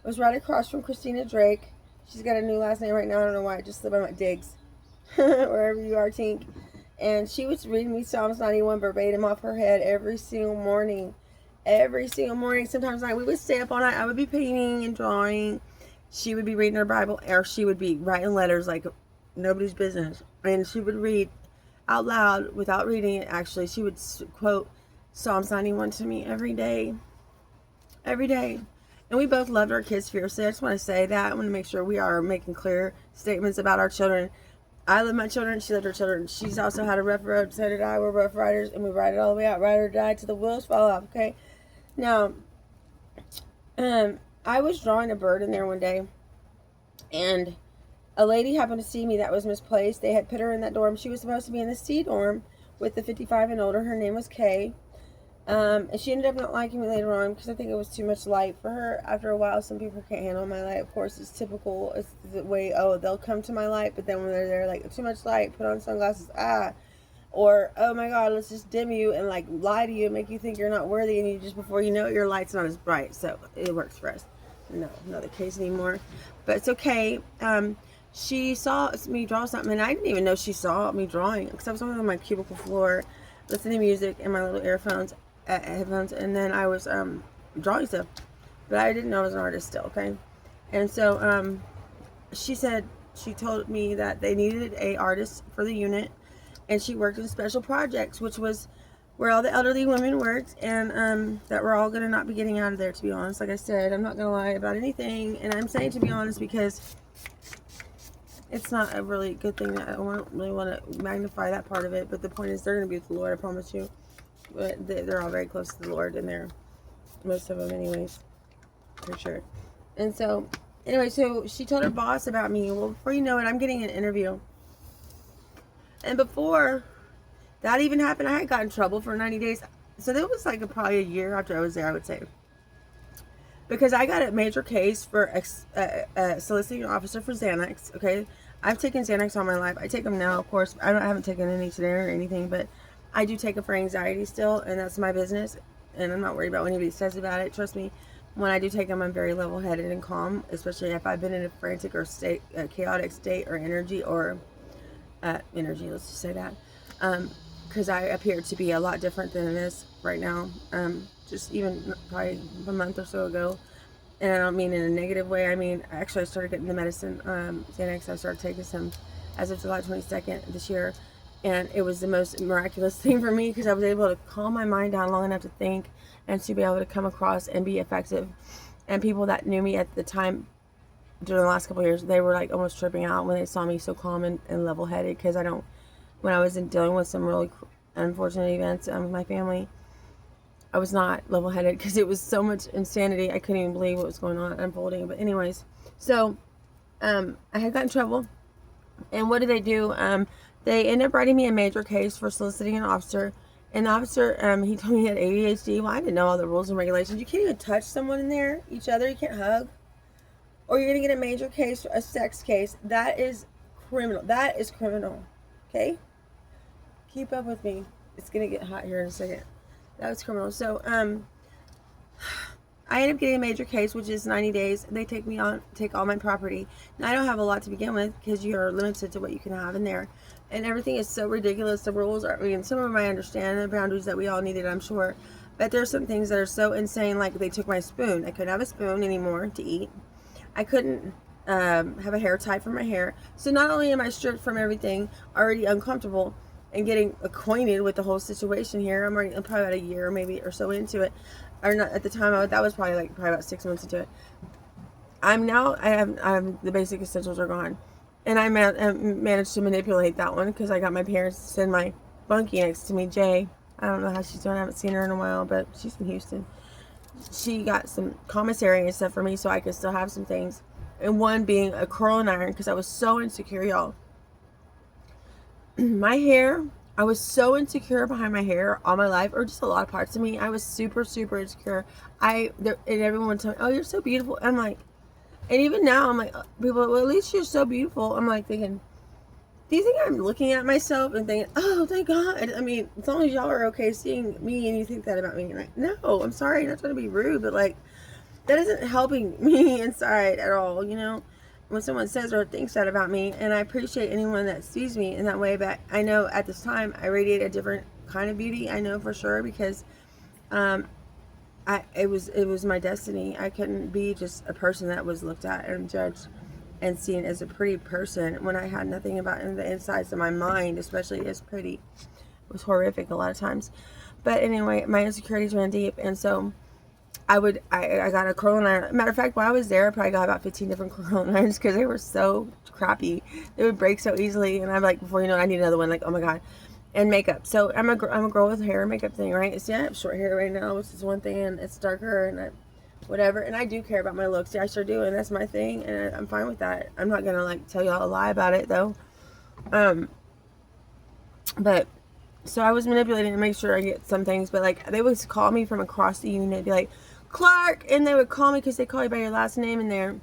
A: was right across from Christina Drake. She's got a new last name right now. I don't know why. I just live on my Diggs. Wherever you are, Tink. And she was reading me Psalms 91 verbatim off her head every single morning. Every single morning. Sometimes we would stay up all night. I would be painting and drawing. She would be reading her Bible, or she would be writing letters like nobody's business. And she would read out loud without reading it, actually. She would quote Psalms 91 to me every day. Every day. And we both loved our kids fiercely. I just want to say that. I want to make sure we are making clear statements about our children. I love my children. She loved her children. She's also had a rough road. So did I. We're rough riders, and we ride it all the way out. Ride or die till the wheels fall off. Okay. Now, I was drawing a bird in there one day, and a lady happened to see me that was misplaced. They had put her in that dorm. She was supposed to be in the C dorm with the 55 and older. Her name was Kay. And she ended up not liking me later on because I think it was too much light for her. After a while, some people can't handle my light. Of course, it's typical. It's the way, they'll come to my light, but then when they're there, like, too much light, put on sunglasses, or, oh my God, let's just dim you and, like, lie to you and make you think you're not worthy, and you just, before you know it, your light's not as bright. So it works for us. No, not the case anymore, but it's okay. She saw me draw something, and I didn't even know she saw me drawing because I was on my cubicle floor listening to music in my little headphones, and then I was drawing stuff, but I didn't know I was an artist still. Okay, and so she told me that they needed a artist for the unit, and she worked in special projects, which was where all the elderly women worked, and that we're all gonna not be getting out of there. To be honest, like I said, I'm not gonna lie about anything, and I'm saying to be honest because it's not a really good thing. That I don't really want to magnify that part of it, but the point is they're gonna be with the Lord, I promise you. But they're all very close to the Lord, and they're, most of them anyways, for sure. And so, anyway, so she told her boss about me. Well, before you know it, I'm getting an interview. And before that even happened, I had got in trouble for 90 days. So that was like probably a year after I was there, I would say. Because I got a major case for soliciting an officer for Xanax, okay? I've taken Xanax all my life. I take them now, of course. I haven't taken any today or anything, but I do take it for anxiety still, and that's my business, and I'm not worried about what anybody says about it. Trust me, when I do take them, I'm very level-headed and calm, especially if I've been in a frantic or chaotic state or energy, let's just say that, because I appear to be a lot different than it is right now, just even probably a month or so ago, and I don't mean in a negative way. I mean, actually, I started getting the medicine, Xanax. I started taking some as of July 22nd this year. And it was the most miraculous thing for me because I was able to calm my mind down long enough to think and to be able to come across and be effective. And people that knew me at the time during the last couple of years, they were like almost tripping out when they saw me so calm and level-headed because when I was dealing with some really unfortunate events with my family, I was not level-headed because it was so much insanity. I couldn't even believe what was going on unfolding. But anyways, so I had got in trouble. And what did they do? They ended up writing me a major case for soliciting an officer. An officer, he told me he had ADHD. Well, I didn't know all the rules and regulations. You can't even touch someone in there, each other. You can't hug. Or you're going to get a major case, a sex case. That is criminal. That is criminal. Okay? Keep up with me. It's going to get hot here in a second. That was criminal. So, I ended up getting a major case, which is 90 days. They take all my property. Now, I don't have a lot to begin with because you're limited to what you can have in there. And everything is so ridiculous. The rules are, some of them I understand, the boundaries that we all needed, I'm sure. But there's some things that are so insane, like they took my spoon. I couldn't have a spoon anymore to eat. I couldn't have a hair tie for my hair. So not only am I stripped from everything, already uncomfortable, and getting acquainted with the whole situation here. I'm probably about a year maybe or so into it. Or not at the time, that was probably about 6 months into it. I have the basic essentials are gone. And I managed to manipulate that one because I got my parents to send my bunkie next to me, Jay. I don't know how she's doing. I haven't seen her in a while, but she's in Houston. She got some commissary and stuff for me so I could still have some things. And one being a curling iron because I was so insecure, y'all. My hair, I was so insecure behind my hair all my life, or just a lot of parts of me. I was super, super insecure. And everyone would tell me, oh, you're so beautiful. I'm like, and even now, I'm like, people, well, at least you're so beautiful. I'm like thinking, do you think I'm looking at myself and thinking, oh, thank God? I mean, as long as y'all are okay seeing me and you think that about me. Like, no, I'm sorry, I'm not trying to be rude, but like, that isn't helping me inside at all, when someone says or thinks that about me. And I appreciate anyone that sees me in that way, but I know at this time I radiate a different kind of beauty. I know for sure because it was my destiny. I couldn't be just a person that was looked at and judged and seen as a pretty person when I had nothing about in the insides of my mind, especially as pretty. It was horrific a lot of times. But anyway, my insecurities ran deep, and so I got a curling iron. Matter of fact, while I was there, I probably got about 15 different curling irons because they were so crappy. They would break so easily, and I'm like, before you know it, I need another one. Like, oh my God. And makeup. So I'm a girl with hair and makeup thing, right? See, I have short hair right now, which is one thing, and it's darker, and whatever. And I do care about my looks. Yeah, I sure do, and that's my thing, and I'm fine with that. I'm not gonna like tell y'all a lie about it though. But so I was manipulating to make sure I get some things, but like they would call me from across the unit, be like, Clark, and they would call me because they call you by your last name in there.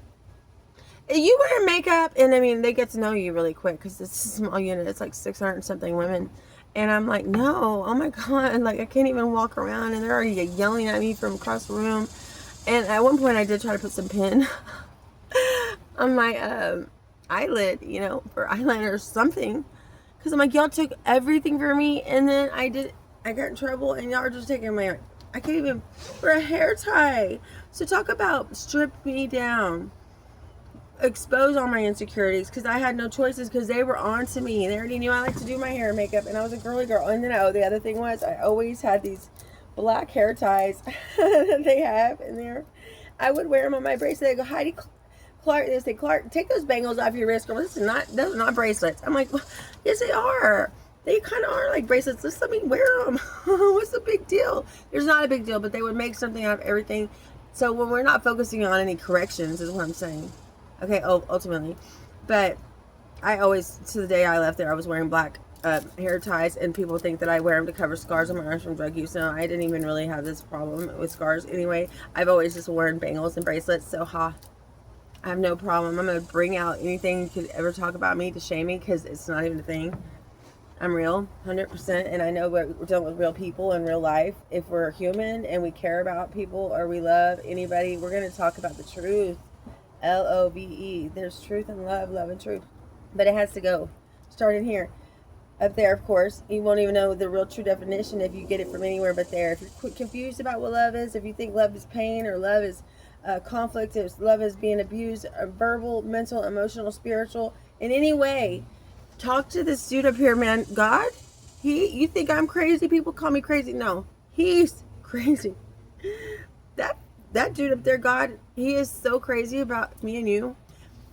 A: You wear makeup, and I mean they get to know you really quick because it's a small unit. It's like 600 and something women, and I'm like, no, oh my god, like I can't even walk around, and they're already yelling at me from across the room. And at one point, I did try to put some pin on my eyelid, you know, for eyeliner or something, because I'm like, y'all took everything from me, and then I got in trouble, and y'all are just taking my, I can't even, for a hair tie. So talk about strip me down. Expose all my insecurities, because I had no choices, because they were on to me. They already knew I like to do my hair and makeup, and I was a girly girl. And then the other thing was, I always had these black hair ties that they have in there. I would wear them on my bracelet. They go, Heidi, Clark, they say, Clark, take those bangles off your wrist, girl. Those are not bracelets. I'm like, well, yes, they are. They kind of are like bracelets. Just let me wear them. What's the big deal? There's not a big deal, but they would make something out of everything. So when we're not focusing on any corrections, is what I'm saying. Okay, ultimately. But I always, to the day I left there, I was wearing black hair ties, and people think that I wear them to cover scars on my arms from drug use. No, I didn't even really have this problem with scars anyway. I've always just worn bangles and bracelets, so I have no problem. I'm going to bring out anything you could ever talk about me to shame me, because it's not even a thing. I'm real, 100%, and I know we're dealing with real people in real life. If we're human and we care about people or we love anybody, we're going to talk about the truth. LOVE. There's truth and love, love and truth. But it has to go. Start in here. Up there, of course. You won't even know the real true definition if you get it from anywhere but there. If you're confused about what love is, if you think love is pain or love is conflict, if love is being abused, verbal, mental, emotional, spiritual, in any way, talk to this dude up here, man. God, you think I'm crazy? People call me crazy. No, he's crazy. That dude up there, God, he is so crazy about me and you.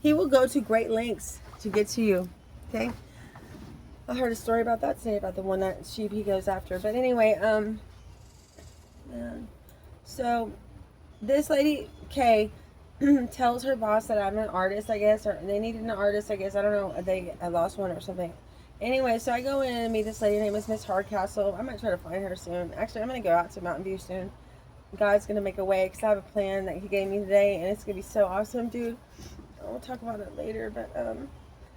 A: He will go to great lengths to get to you. Okay? I heard a story about that today, about the one that sheep he goes after. But anyway, so this lady, Kay, tells her boss that I'm an artist, I guess, or they needed an artist, I guess. I don't know. I lost one or something. Anyway, so I go in and meet this lady. Her name is Miss Hardcastle. I might try to find her soon. Actually, I'm going to go out to Mountain View soon. God's going to make a way, because I have a plan that he gave me today, and it's going to be so awesome, dude. We'll talk about it later, but,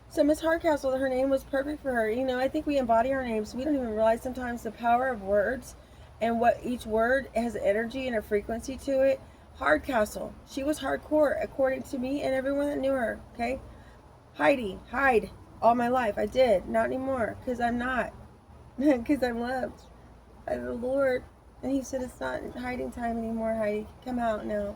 A: so Miss Hardcastle, her name was perfect for her. You know, I think we embody our names. We don't even realize sometimes the power of words and what each word has energy and a frequency to it. Hardcastle. She was hardcore, according to me and everyone that knew her, okay? Heidi, hide all my life. I did. Not anymore, because I'm not. Because I'm loved by the Lord. And he said, it's not hiding time anymore, Heidi. Come out now.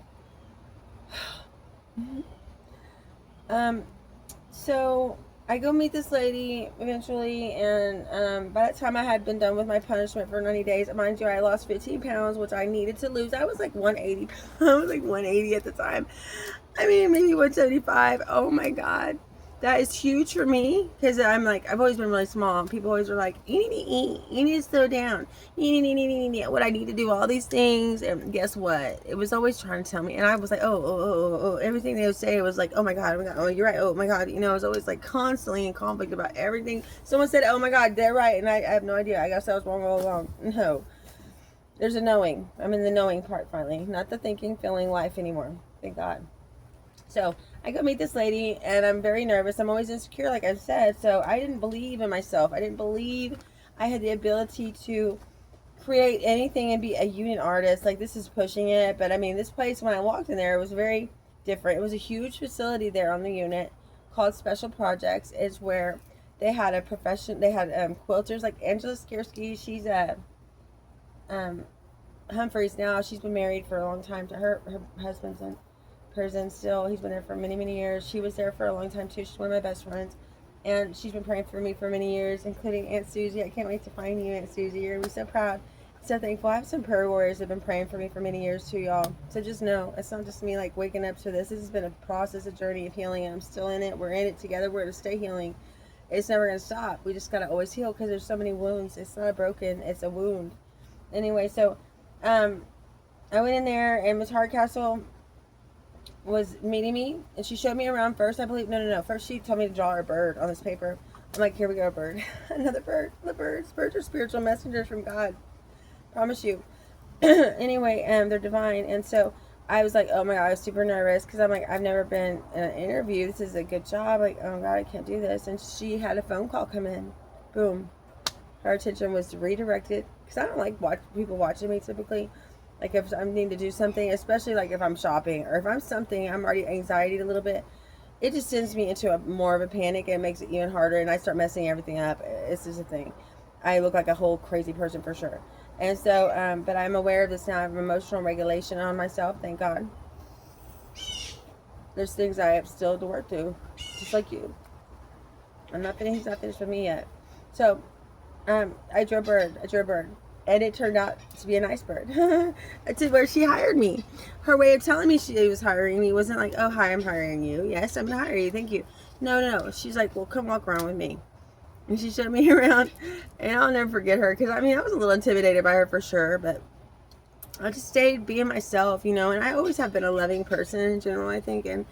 A: So I go meet this lady eventually, and by that time I had been done with my punishment for 90 days. Mind you, I lost 15 pounds, which I needed to lose. I was like 180. I was like 180 at the time. I mean, maybe 175. Oh my God. That is huge for me, because I'm like, I've always been really small. People always were like, you need to eat, you need to slow down, you need what I need to do, all these things. And guess what? It was always trying to tell me, and I was like, oh. Everything they would say was like, oh my God, oh you're right, oh my God. You know, I was always like constantly in conflict about everything. Someone said, oh my God, they're right, and I have no idea. I guess I was wrong all along. No, there's a knowing. I'm in the knowing part finally, not the thinking, feeling life anymore. Thank God. So I go meet this lady, and I'm very nervous. I'm always insecure, like I've said. So I didn't believe in myself. I didn't believe I had the ability to create anything and be a unit artist. Like, this is pushing it. But I mean, this place, when I walked in there, it was very different. It was a huge facility there on the unit called Special Projects. It's where they had a profession. They had quilters like Angela Skirsky. She's a Humphreys now. She's been married for a long time to her husband's in prison still. He's been there for many years. She was there for a long time too. She's one of my best friends, and she's been praying for me for many years, including Aunt Susie. I can't wait to find you, Aunt Susie. You're gonna be so proud, so thankful. I have some prayer warriors that have been praying for me for many years too, y'all. So just know, it's not just me like waking up to this. This has been a process, a journey of healing, and I'm still in it. We're in it together. We're to stay healing. It's never gonna stop. We just gotta always heal, because there's so many wounds. It's not a broken, it's a wound. Anyway, so I went in there, and Miss Hardcastle was meeting me, and she showed me around first. I believe no. First, she told me to draw a bird on this paper. I'm like, here we go, a bird, another bird. The birds are spiritual messengers from God. Promise you. Anyway, they're divine, and so I was like, oh my God, I was super nervous because I'm like, I've never been in an interview. This is a good job. Like, oh God, I can't do this. And she had a phone call come in. Boom. Her attention was redirected because I don't like people watching me typically. Like if I need to do something, especially like if I'm shopping or if I'm something, I'm already anxiety a little bit. It just sends me into more of a panic and makes it even harder, and I start messing everything up. It's just a thing. I look like a whole crazy person for sure. And so, but I'm aware of this now. I have emotional regulation on myself, thank God. There's things I have still to work through, just like you. I'm not finished. He's not finished with me yet. So, I drew a bird. And it turned out to be a nice bird. To where she hired me. Her way of telling me she was hiring me wasn't like, oh, hi, I'm hiring you. Yes, I'm going to hire you. Thank you. No. She's like, well, come walk around with me. And she showed me around. And I'll never forget her. Because, I mean, I was a little intimidated by her for sure. But I just stayed being myself, you know. And I always have been a loving person in general, I think. And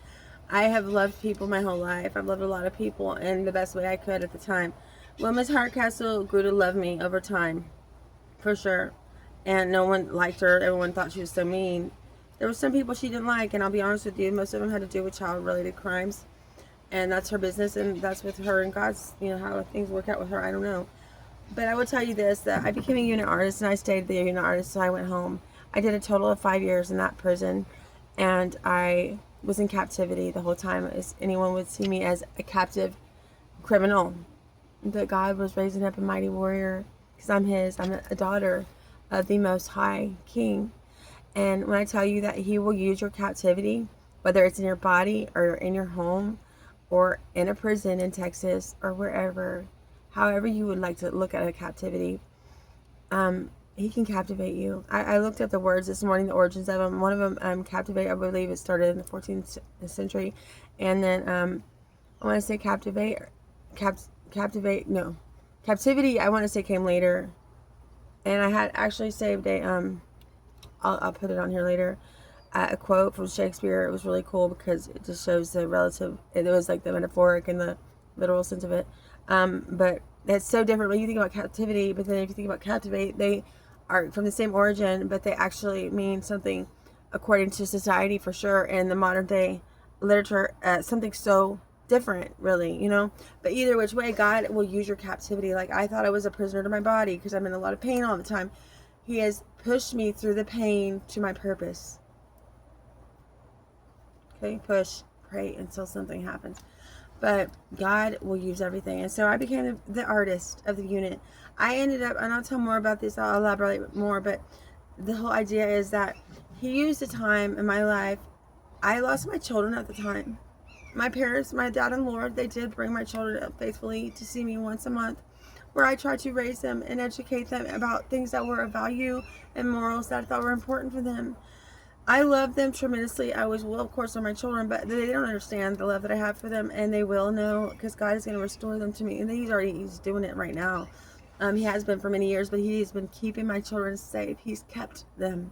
A: I have loved people my whole life. I've loved a lot of people in the best way I could at the time. Well, Miss Hardcastle grew to love me over time. For sure. And no one liked her. Everyone thought she was so mean. There were some people she didn't like, and I'll be honest with you, most of them had to do with child-related crimes. And that's her business, and that's with her and God's, you know, how things work out with her, I don't know. But I will tell you this, that I became a unit artist, and I stayed the unit artist, so I went home. I did a total of 5 years in that prison, and I was in captivity the whole time. As anyone would see me as a captive criminal. That God was raising up a mighty warrior, because I'm a daughter of the Most High King. And when I tell you that He will use your captivity, whether it's in your body or in your home or in a prison in Texas or wherever, however you would like to look at a captivity, He can captivate you. I looked at the words this morning, the origins of them. One of them, captivate, I believe it started in the 14th century. And then I want to say captivate, captivity, I want to say came later. And I had actually saved I'll put it on here later, a quote from Shakespeare. It was really cool because it just shows the relative, it was like the metaphoric and the literal sense of it. But it's so different when you think about captivity, but then if you think about captivate, they are from the same origin, but they actually mean something according to society for sure, and the modern day literature, something so different, really, you know. But either which way, God will use your captivity. Like, I thought I was a prisoner to my body because I'm in a lot of pain all the time. He has pushed me through the pain to my purpose. Okay, push, pray until something happens. But God will use everything. And so I became the artist of the unit. I ended up, and I'll tell more about this, I'll elaborate more, but the whole idea is that He used a time in my life. I lost my children at the time. My parents, my dad and Lord, they did bring my children up faithfully to see me once a month, where I tried to raise them and educate them about things that were of value and morals that I thought were important for them. I love them tremendously. I always will, of course, they're my children, but they don't understand the love that I have for them, and they will know, because God is going to restore them to me, and He's doing it right now. He has been for many years, but He's been keeping my children safe. He's kept them.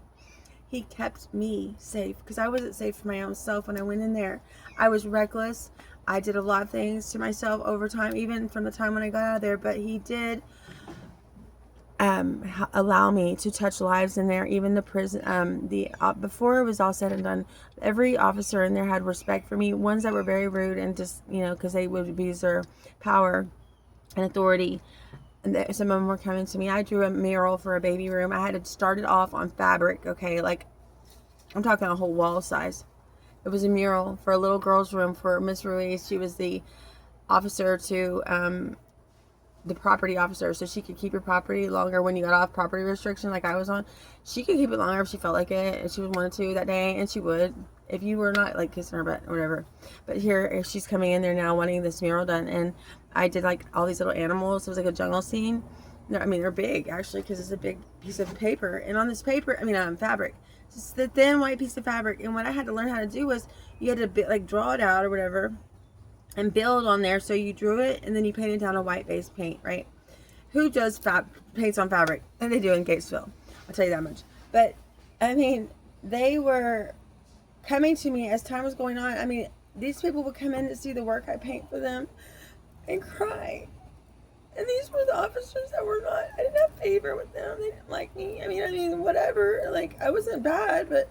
A: He kept me safe, because I wasn't safe for my own self when I went in there. I was reckless. I did a lot of things to myself over time, even from the time when I got out of there, but He did allow me to touch lives in there. Even the prison, before it was all said and done, every officer in there had respect for me. Ones that were very rude and just, you know, because they would abuse their power and authority. And some of them were coming to me. I drew a mural for a baby room. I had to start it off on fabric, okay, like I'm talking a whole wall size. It was a mural for a little girl's room for Miss Ruiz. She was the officer to the property officer, so she could keep your property longer when you got off property restriction like I was on. She could keep it longer if she felt like it, and she wanted to that day, and she would, if you were not like kissing her butt or whatever. But here, if she's coming in there now wanting this mural done, and I did like all these little animals. It was like a jungle scene. I mean, they're big actually, because it's a big piece of paper, and on this paper, fabric, it's the thin white piece of fabric. And what I had to learn how to do was you had to like draw it out or whatever and build on there. So you drew it and then you painted down a white base paint, right? Who does paints on fabric? And they do in Gatesville, I'll tell you that much. But I mean, they were coming to me as time was going on. I mean, these people would come in to see the work I paint for them and cry. And these were the officers that were not, I didn't have favor with them. They didn't like me. I mean, whatever. Like, I wasn't bad, but,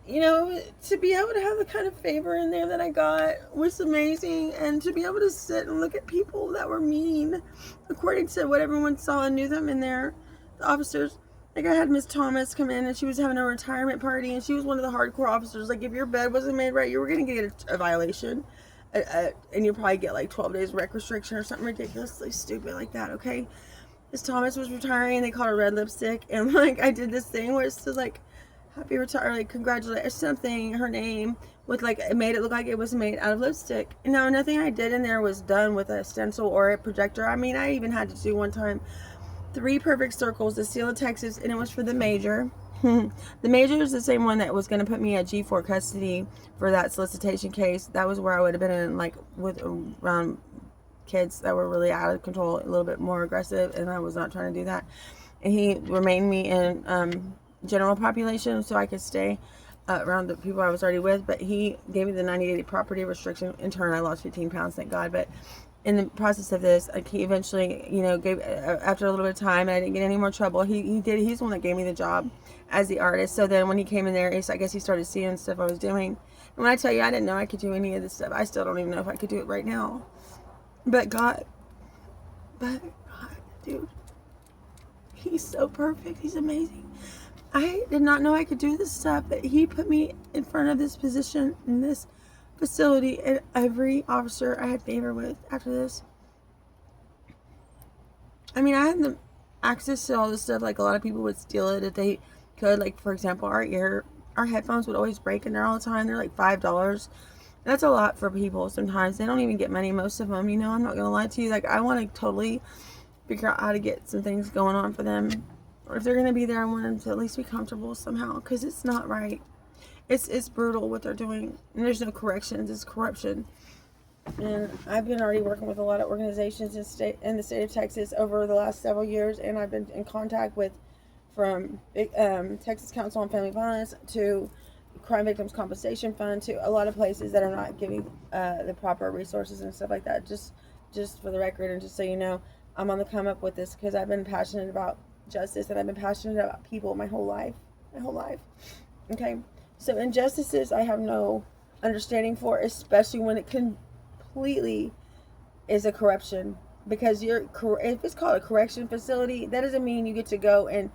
A: you know, to be able to have the kind of favor in there that I got was amazing. And to be able to sit and look at people that were mean, according to what everyone saw and knew them in there, the officers. Like, I had Miss Thomas come in, and she was having a retirement party, and she was one of the hardcore officers. Like, if your bed wasn't made right, you were going to get a violation. And you'll probably get like 12 days rec restriction or something ridiculously stupid like that, okay? Miss Thomas was retiring, and they called her red lipstick, and like I did this thing where it said like happy retire, like congratulations, something, her name, with like, it made it look like it was made out of lipstick. And now nothing I did in there was done with a stencil or a projector. I mean, I even had to do one time 3 perfect circles, the seal of Texas, and it was for the major. The major is the same one that was going to put me at G4 custody for that solicitation case. That was where I would have been in, like, with around kids that were really out of control, a little bit more aggressive, and I was not trying to do that. And he remained me in general population so I could stay around the people I was already with. But he gave me the 90-day property restriction. In turn, I lost 15 pounds, thank God. But in the process of this, like, he eventually, you know, gave, after a little bit of time, and I didn't get any more trouble, he's the one that gave me the job as the artist. So then when he came in there, I guess he started seeing stuff I was doing. And when I tell you, I didn't know I could do any of this stuff. I still don't even know if I could do it right now. But God, dude, he's so perfect. He's amazing. I did not know I could do this stuff, but he put me in front of this position in this facility, and every officer I had favor with after this. I mean, I had the access to all this stuff. Like, a lot of people would steal it if they could. Like, for example, our headphones would always break in there all the time. They're like $5. That's a lot for people. Sometimes they don't even get money, most of them, you know. I'm not gonna lie to you. Like, I want to totally figure out how to get some things going on for them, or if they're gonna be there, I want them to at least be comfortable somehow, because it's not right. It's brutal what they're doing, and there's no corrections. It's corruption. And I've been already working with a lot of organizations in the state of Texas over the last several years, and I've been in contact with, from Texas Council on Family Violence to Crime Victims Compensation Fund, to a lot of places that are not giving the proper resources and stuff like that. Just for the record, and just so you know, I'm on the come up with this because I've been passionate about justice, and I've been passionate about people my whole life. Okay. So injustices I have no understanding for, especially when it completely is a corruption. Because if it's called a correction facility, that doesn't mean you get to go and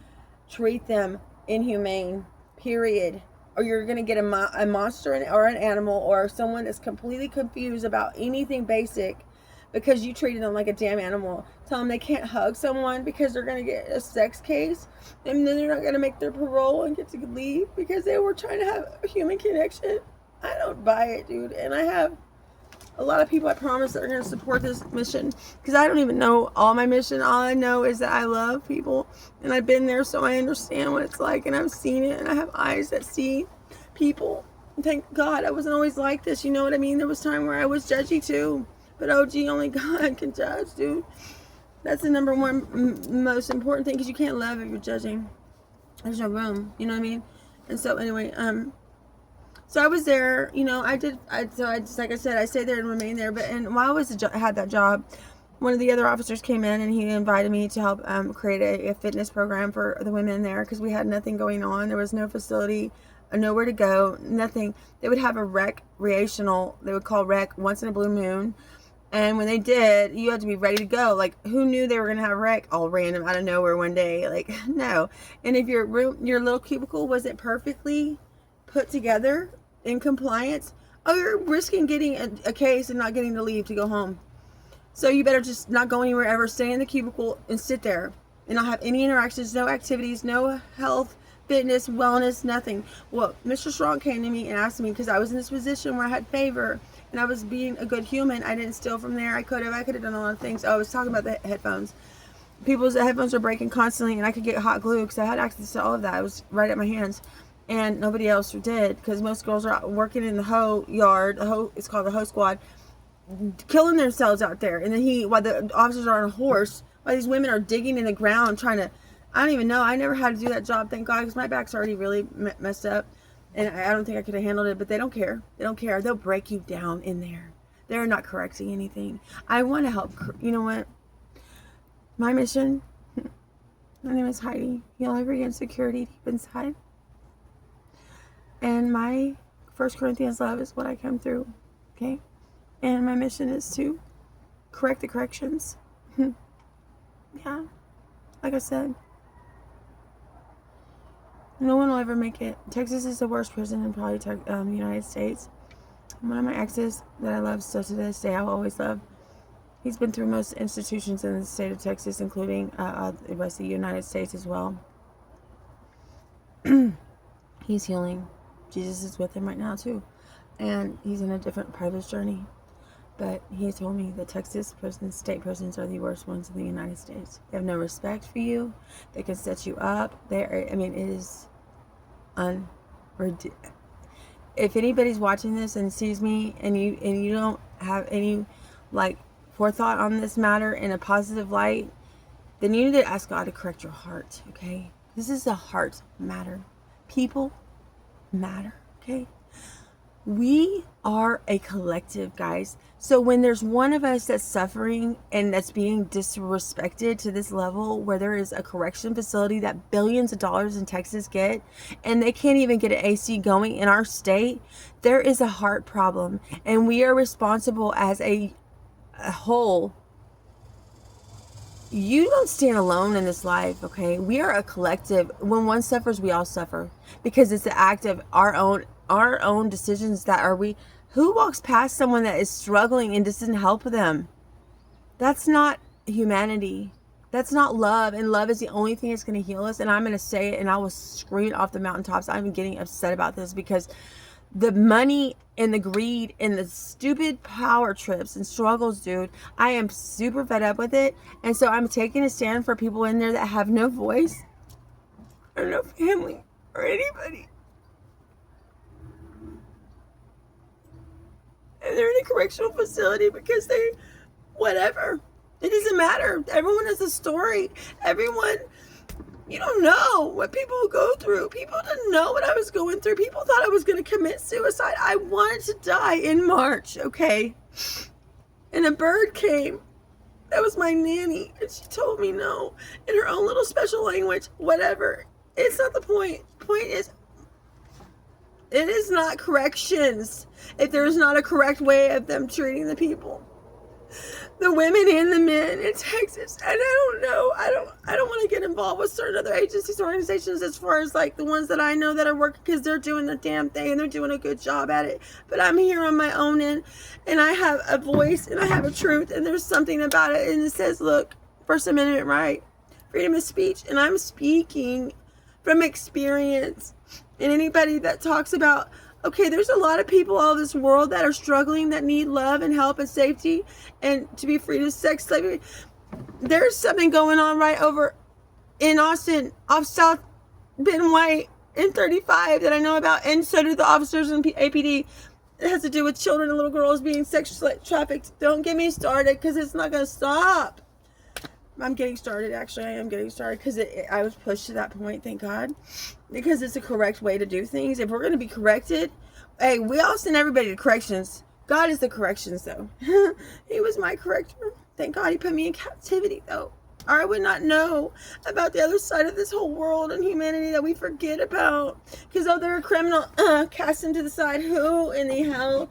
A: treat them inhumane, period. Or you're going to get a monster or an animal or someone that's completely confused about anything basic because you treated them like a damn animal. Tell them they can't hug someone because they're going to get a sex case, and then they're not going to make their parole and get to leave because they were trying to have a human connection. I don't buy it, dude. And I have a lot of people, I promise, that are going to support this mission, because I don't even know all my mission. All I know is that I love people, and I've been there, so I understand what it's like, and I've seen it, and I have eyes that see people. And thank God I wasn't always like this, you know what I mean? There was time where I was judgy too. But OG, only God can judge, dude. That's the number one most important thing, because you can't love if you're judging. There's no room, you know what I mean? And so anyway, so I was there, you know, I just, like I said, I stayed there and remained there. But, and while I had that job, one of the other officers came in, and he invited me to help create a fitness program for the women there, because we had nothing going on. There was no facility, nowhere to go, nothing. They would have a recreational, they would call rec, once in a blue moon. And when they did, you had to be ready to go. Like, who knew they were going to have rec all random out of nowhere one day? Like, no. And if your little cubicle wasn't perfectly put together in compliance, oh, you're risking getting a case and not getting to leave to go home. So you better just not go anywhere ever. Stay in the cubicle and sit there and not have any interactions, no activities, no health, fitness, wellness, nothing. Well, Mr. Strong came to me and asked me, because I was in this position where I had favor and I was being a good human. I didn't steal from there. I could have done a lot of things. Oh, I was talking about the headphones. People's headphones were breaking constantly, and I could get hot glue because I had access to all of that. It was right at my hands, and nobody else did, because most girls are out working in the hoe yard. It's called the hoe squad, killing themselves out there in the heat while the officers are on a horse, while these women are digging in the ground trying to I don't even know. I never had to do that job, thank God, because my back's already really messed up. And I don't think I could have handled it, but they don't care. They don't care. They'll break you down in there. They're not correcting anything. I want to help. You know what? My mission, my name is Heidi. Heal every insecurity deep inside. And my 1 Corinthians love is what I come through. Okay? And my mission is to correct the corrections. Yeah. Like I said, no one will ever make it. Texas is the worst prison in probably the United States. One of my exes that I love still to this day, I will always love. He's been through most institutions in the state of Texas, including the rest of the United States as well. He's healing. Jesus is with him right now too. And he's in a different part of his journey. But he told me that Texas prisons, state prisons, are the worst ones in the United States. They have no respect for you. They can set you up. It is if anybody's watching this and sees me and you don't have any forethought on this matter in a positive light, then you need to ask God to correct your heart, okay? This is a heart matter. People matter, okay? We are a collective, guys. So when there's one of us that's suffering and that's being disrespected to this level, where there is a correction facility that billions of dollars in Texas get, and they can't even get an AC going in our state, there is a heart problem. And we are responsible as a whole. You don't stand alone in this life, okay? We are a collective. When one suffers, we all suffer, because it's the act of our own decisions that who walks past someone that is struggling and doesn't help them? That's not humanity. That's not love. And love is the only thing that's going to heal us. And I'm going to say it, and I will scream off the mountaintops. I'm getting upset about this, because the money and the greed and the stupid power trips and struggles, dude, I am super fed up with it. And so I'm taking a stand for people in there that have no voice or no family or anybody. And they're in a correctional facility because whatever. It doesn't matter. Everyone has a story. Everyone, you don't know what people go through. People didn't know what I was going through. People thought I was going to commit suicide. I wanted to die in March, okay? And a bird came. That was my nanny. And she told me no. In her own little special language. Whatever. It's not the point. The point is, it is not corrections if there's not a correct way of them treating the people, the women and the men in Texas. And I don't know. I don't want to get involved with certain other agencies, organizations, as far as the ones that I know that are working, because they're doing the damn thing and they're doing a good job at it. But I'm here on my own end, and I have a voice and I have a truth, and there's something about it, and it says, look, First Amendment right, freedom of speech, and I'm speaking from experience. And anybody that talks about, okay, there's a lot of people all over this world that are struggling, that need love and help and safety and to be free to sex slavery. There's something going on right over in Austin, off South Ben White in 35 that I know about, and so do the officers in APD. It has to do with children and little girls being sexually trafficked. Don't get me started, because it's not going to stop. I'm getting started, actually. I am getting started, because I was pushed to that point, thank God. Because it's the correct way to do things. If we're going to be corrected, hey, we all send everybody to corrections. God is the corrections, though. He was my corrector. Thank God he put me in captivity, though. Or I would not know about the other side of this whole world and humanity that we forget about. Because though they're a criminal, cast them to the side. Who in the hell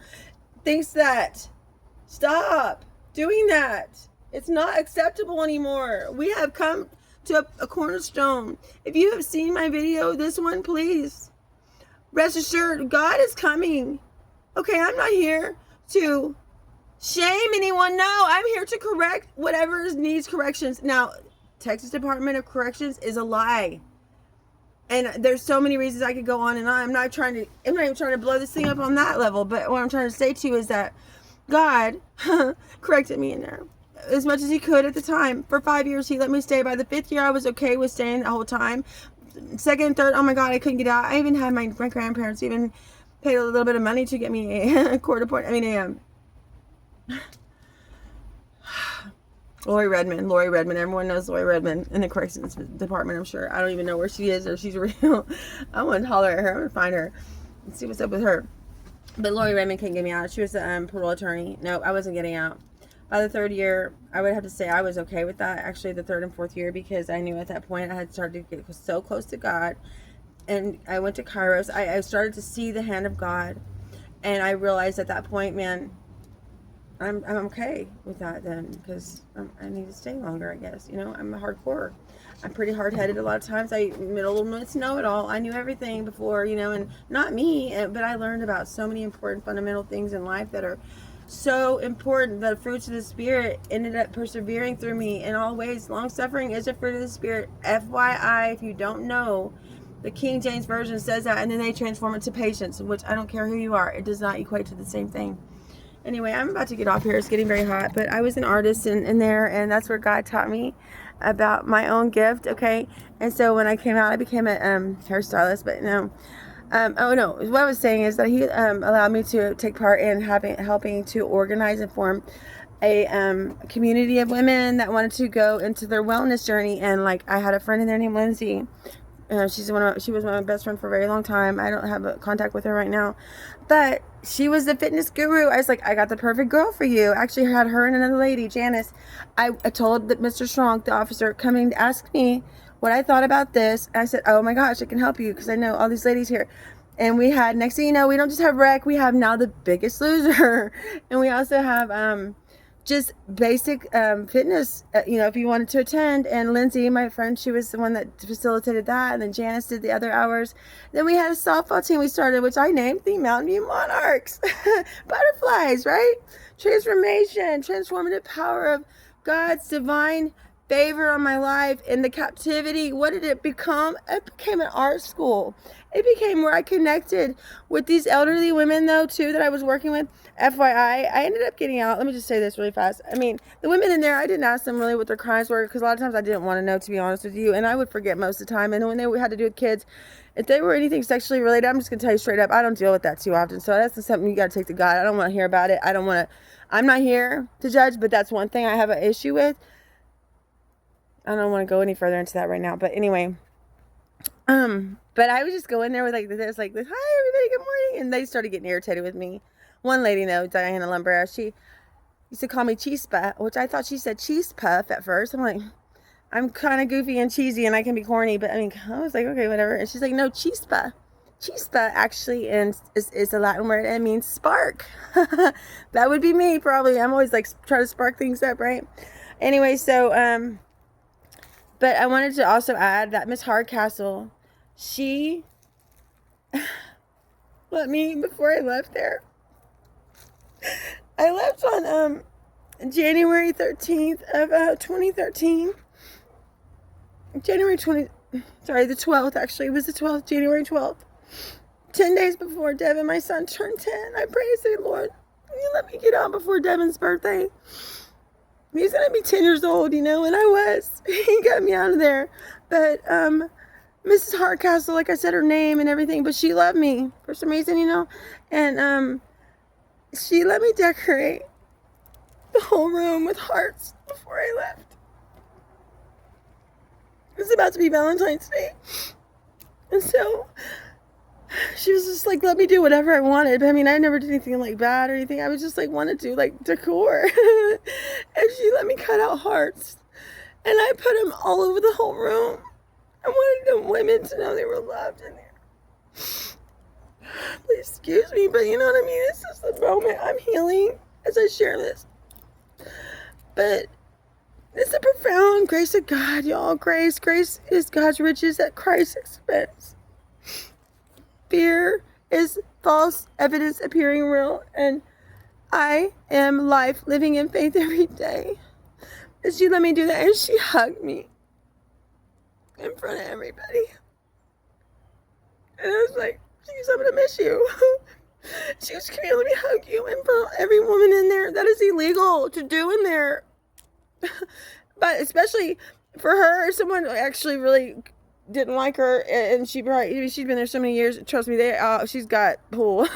A: thinks that? Stop doing that. It's not acceptable anymore. We have come to a cornerstone. If you have seen my video, this one, please rest assured, God is coming. Okay, I'm not here to shame anyone. No, I'm here to correct whatever needs corrections. Now, Texas Department of Corrections is a lie. And there's so many reasons I could go on and on. I'm not even trying to blow this thing up on that level. But what I'm trying to say to you is that God corrected me in there as much as he could at the time. For 5 years, he let me stay. By the 5th year, I was okay with staying the whole time. Second and third, oh my God, I couldn't get out. I even had my grandparents even paid a little bit of money to get me a court appointment. Lori Redmond. Everyone knows Lori Redmond in the corrections department, I'm sure. I don't even know where she is or if she's real. I want to holler at her. I'm going to find her and see what's up with her. But Lori Redmond couldn't get me out. She was a parole attorney. No, I wasn't getting out. By the third year, I would have to say I was okay with that. Actually, the third and fourth year, because I knew at that point I had started to get so close to God. And I went to Kairos. I started to see the hand of God. And I realized at that point, man, I'm okay with that then, because I need to stay longer, I guess. You know, I'm hardcore. I'm pretty hard-headed a lot of times. Middle know-it-all. I knew everything before, you know, and not me, but I learned about so many important fundamental things in life that are so important. The fruits of the Spirit ended up persevering through me in all ways. Long-suffering is a fruit of the Spirit. FYI, if you don't know, the King James Version says that, and then they transform it to patience, which I don't care who you are. It does not equate to the same thing. Anyway, I'm about to get off here. It's getting very hot, but I was an artist in there, and that's where God taught me about my own gift, okay? And so when I came out, I became a hairstylist, but no. Oh no, what I was saying is that he allowed me to take part in helping to organize and form a community of women that wanted to go into their wellness journey. And like, I had a friend in there named Lindsay. She was one of my best friends for a very long time. I don't have a contact with her right now, but she was the fitness guru. I was like, I got the perfect girl for you. Actually, I had her and another lady, Janice. I told that Mr. Strong, the officer, coming to ask me what I thought about this. And I said, oh my gosh, I can help you because I know all these ladies here. And we had, next thing you know, we don't just have rec, we have now the Biggest Loser. And we also have just basic fitness, you know, if you wanted to attend. And Lindsay, my friend, she was the one that facilitated that. And then Janice did the other hours. Then we had a softball team we started, which I named the Mountain View Monarchs. Butterflies, right? Transformation, transformative power of God's divine favor on my life. In the captivity, what did it become? It became an art school. It became where I connected with these elderly women, though, too, that I was working with. FYI, I ended up getting out. Let me just say this really fast. I mean, the women in there, I didn't ask them really what their crimes were, because a lot of times I didn't want to know, to be honest with you, and I would forget most of the time. And when they had to do with kids, if they were anything sexually related, I'm just going to tell you straight up, I don't deal with that too often. So that's something you got to take to God. I don't want to hear about it. I'm not here to judge, but that's one thing I have an issue with. I don't want to go any further into that right now. But anyway, but I would just go in there with like this, hi everybody, good morning. And they started getting irritated with me. One lady, though, Diana Lumber, she used to call me Chispa, which I thought she said cheese puff at first. I'm like, I'm kind of goofy and cheesy and I can be corny, but I mean, I was like, okay, whatever. And she's like, no, Chispa. Chispa actually is a Latin word and it means spark. That would be me, probably. I'm always like trying to spark things up, right? Anyway, so, but I wanted to also add that Miss Hardcastle, she let me, before I left there, I left on January 13th of 2013. The 12th, actually. It was the 12th, January 12th. 10 days before Devin, my son, turned 10. I pray and say, Lord, you let me get out before Devin's birthday. He's going to be 10 years old, you know, and I was. He got me out of there. But Mrs. Hardcastle, like I said, her name and everything, but she loved me for some reason, you know. And she let me decorate the whole room with hearts before I left. It was about to be Valentine's Day. And so she was just like, let me do whatever I wanted. But I mean, I never did anything like bad or anything. I was just like, want to do like decor. And she let me cut out hearts. And I put them all over the whole room. I wanted the women to know they were loved in there. Please excuse me, but you know what I mean? This is the moment I'm healing as I share this. But it's a profound grace of God, y'all. Grace is God's riches at Christ's expense. Fear is false evidence appearing real. And I am life living in faith every day. And she let me do that. And she hugged me in front of everybody. And I was like, geez, I'm going to miss you. She was, come here, let me hug you in front of every woman in there. That is illegal to do in there. But especially for her, someone actually really
B: didn't like her, and she'd been there so many years. Trust me, she's got pull.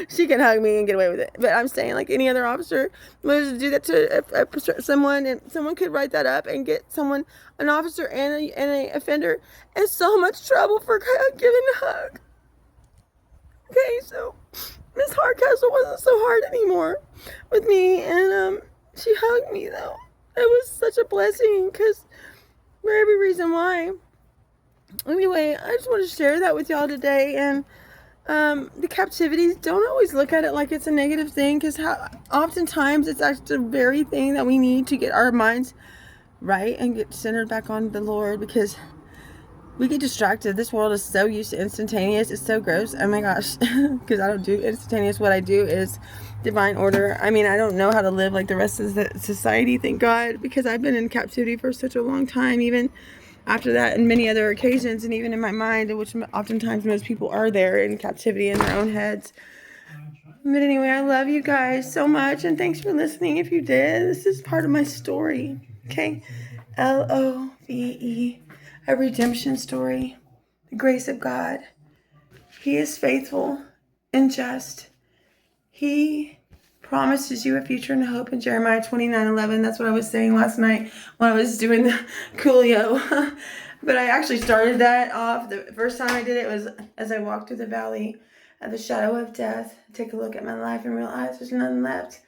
B: She can hug me and get away with it. But I'm saying, like, any other officer was to do that to someone, and someone could write that up and get an officer and a offender in so much trouble for giving a hug. Okay, so Miss Hardcastle wasn't so hard anymore with me, and she hugged me though. It was such a blessing, because for every reason why. Anyway, I just want to share that with y'all today. And the captivities, don't always look at it like it's a negative thing, because oftentimes it's actually the very thing that we need to get our minds right and get centered back on the Lord, because we get distracted. This world is so used to instantaneous. It's so gross. Oh my gosh. Because I don't do instantaneous. What I do is divine order. I mean, I don't know how to live like the rest of the society, thank God, because I've been in captivity for such a long time, even after that and many other occasions, and even in my mind, which oftentimes most people are there in captivity in their own heads. But anyway, I love you guys so much, and thanks for listening. If you did, this is part of my story. Okay? Love, a redemption story. The grace of God. He is faithful and just. He promises you a future and hope in Jeremiah 29:11. That's what I was saying last night when I was doing the Coolio. But I actually started that off. The first time I did it was as I walked through the valley of the shadow of death. Take a look at my life and realize there's nothing left.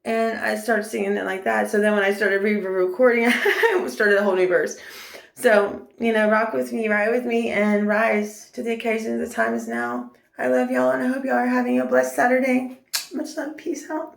B: And I started singing it like that. So then when I started recording, I started a whole new verse. So, rock with me, ride with me, and rise to the occasion. The time is now. I love y'all, and I hope y'all are having a blessed Saturday. Much love. Peace out.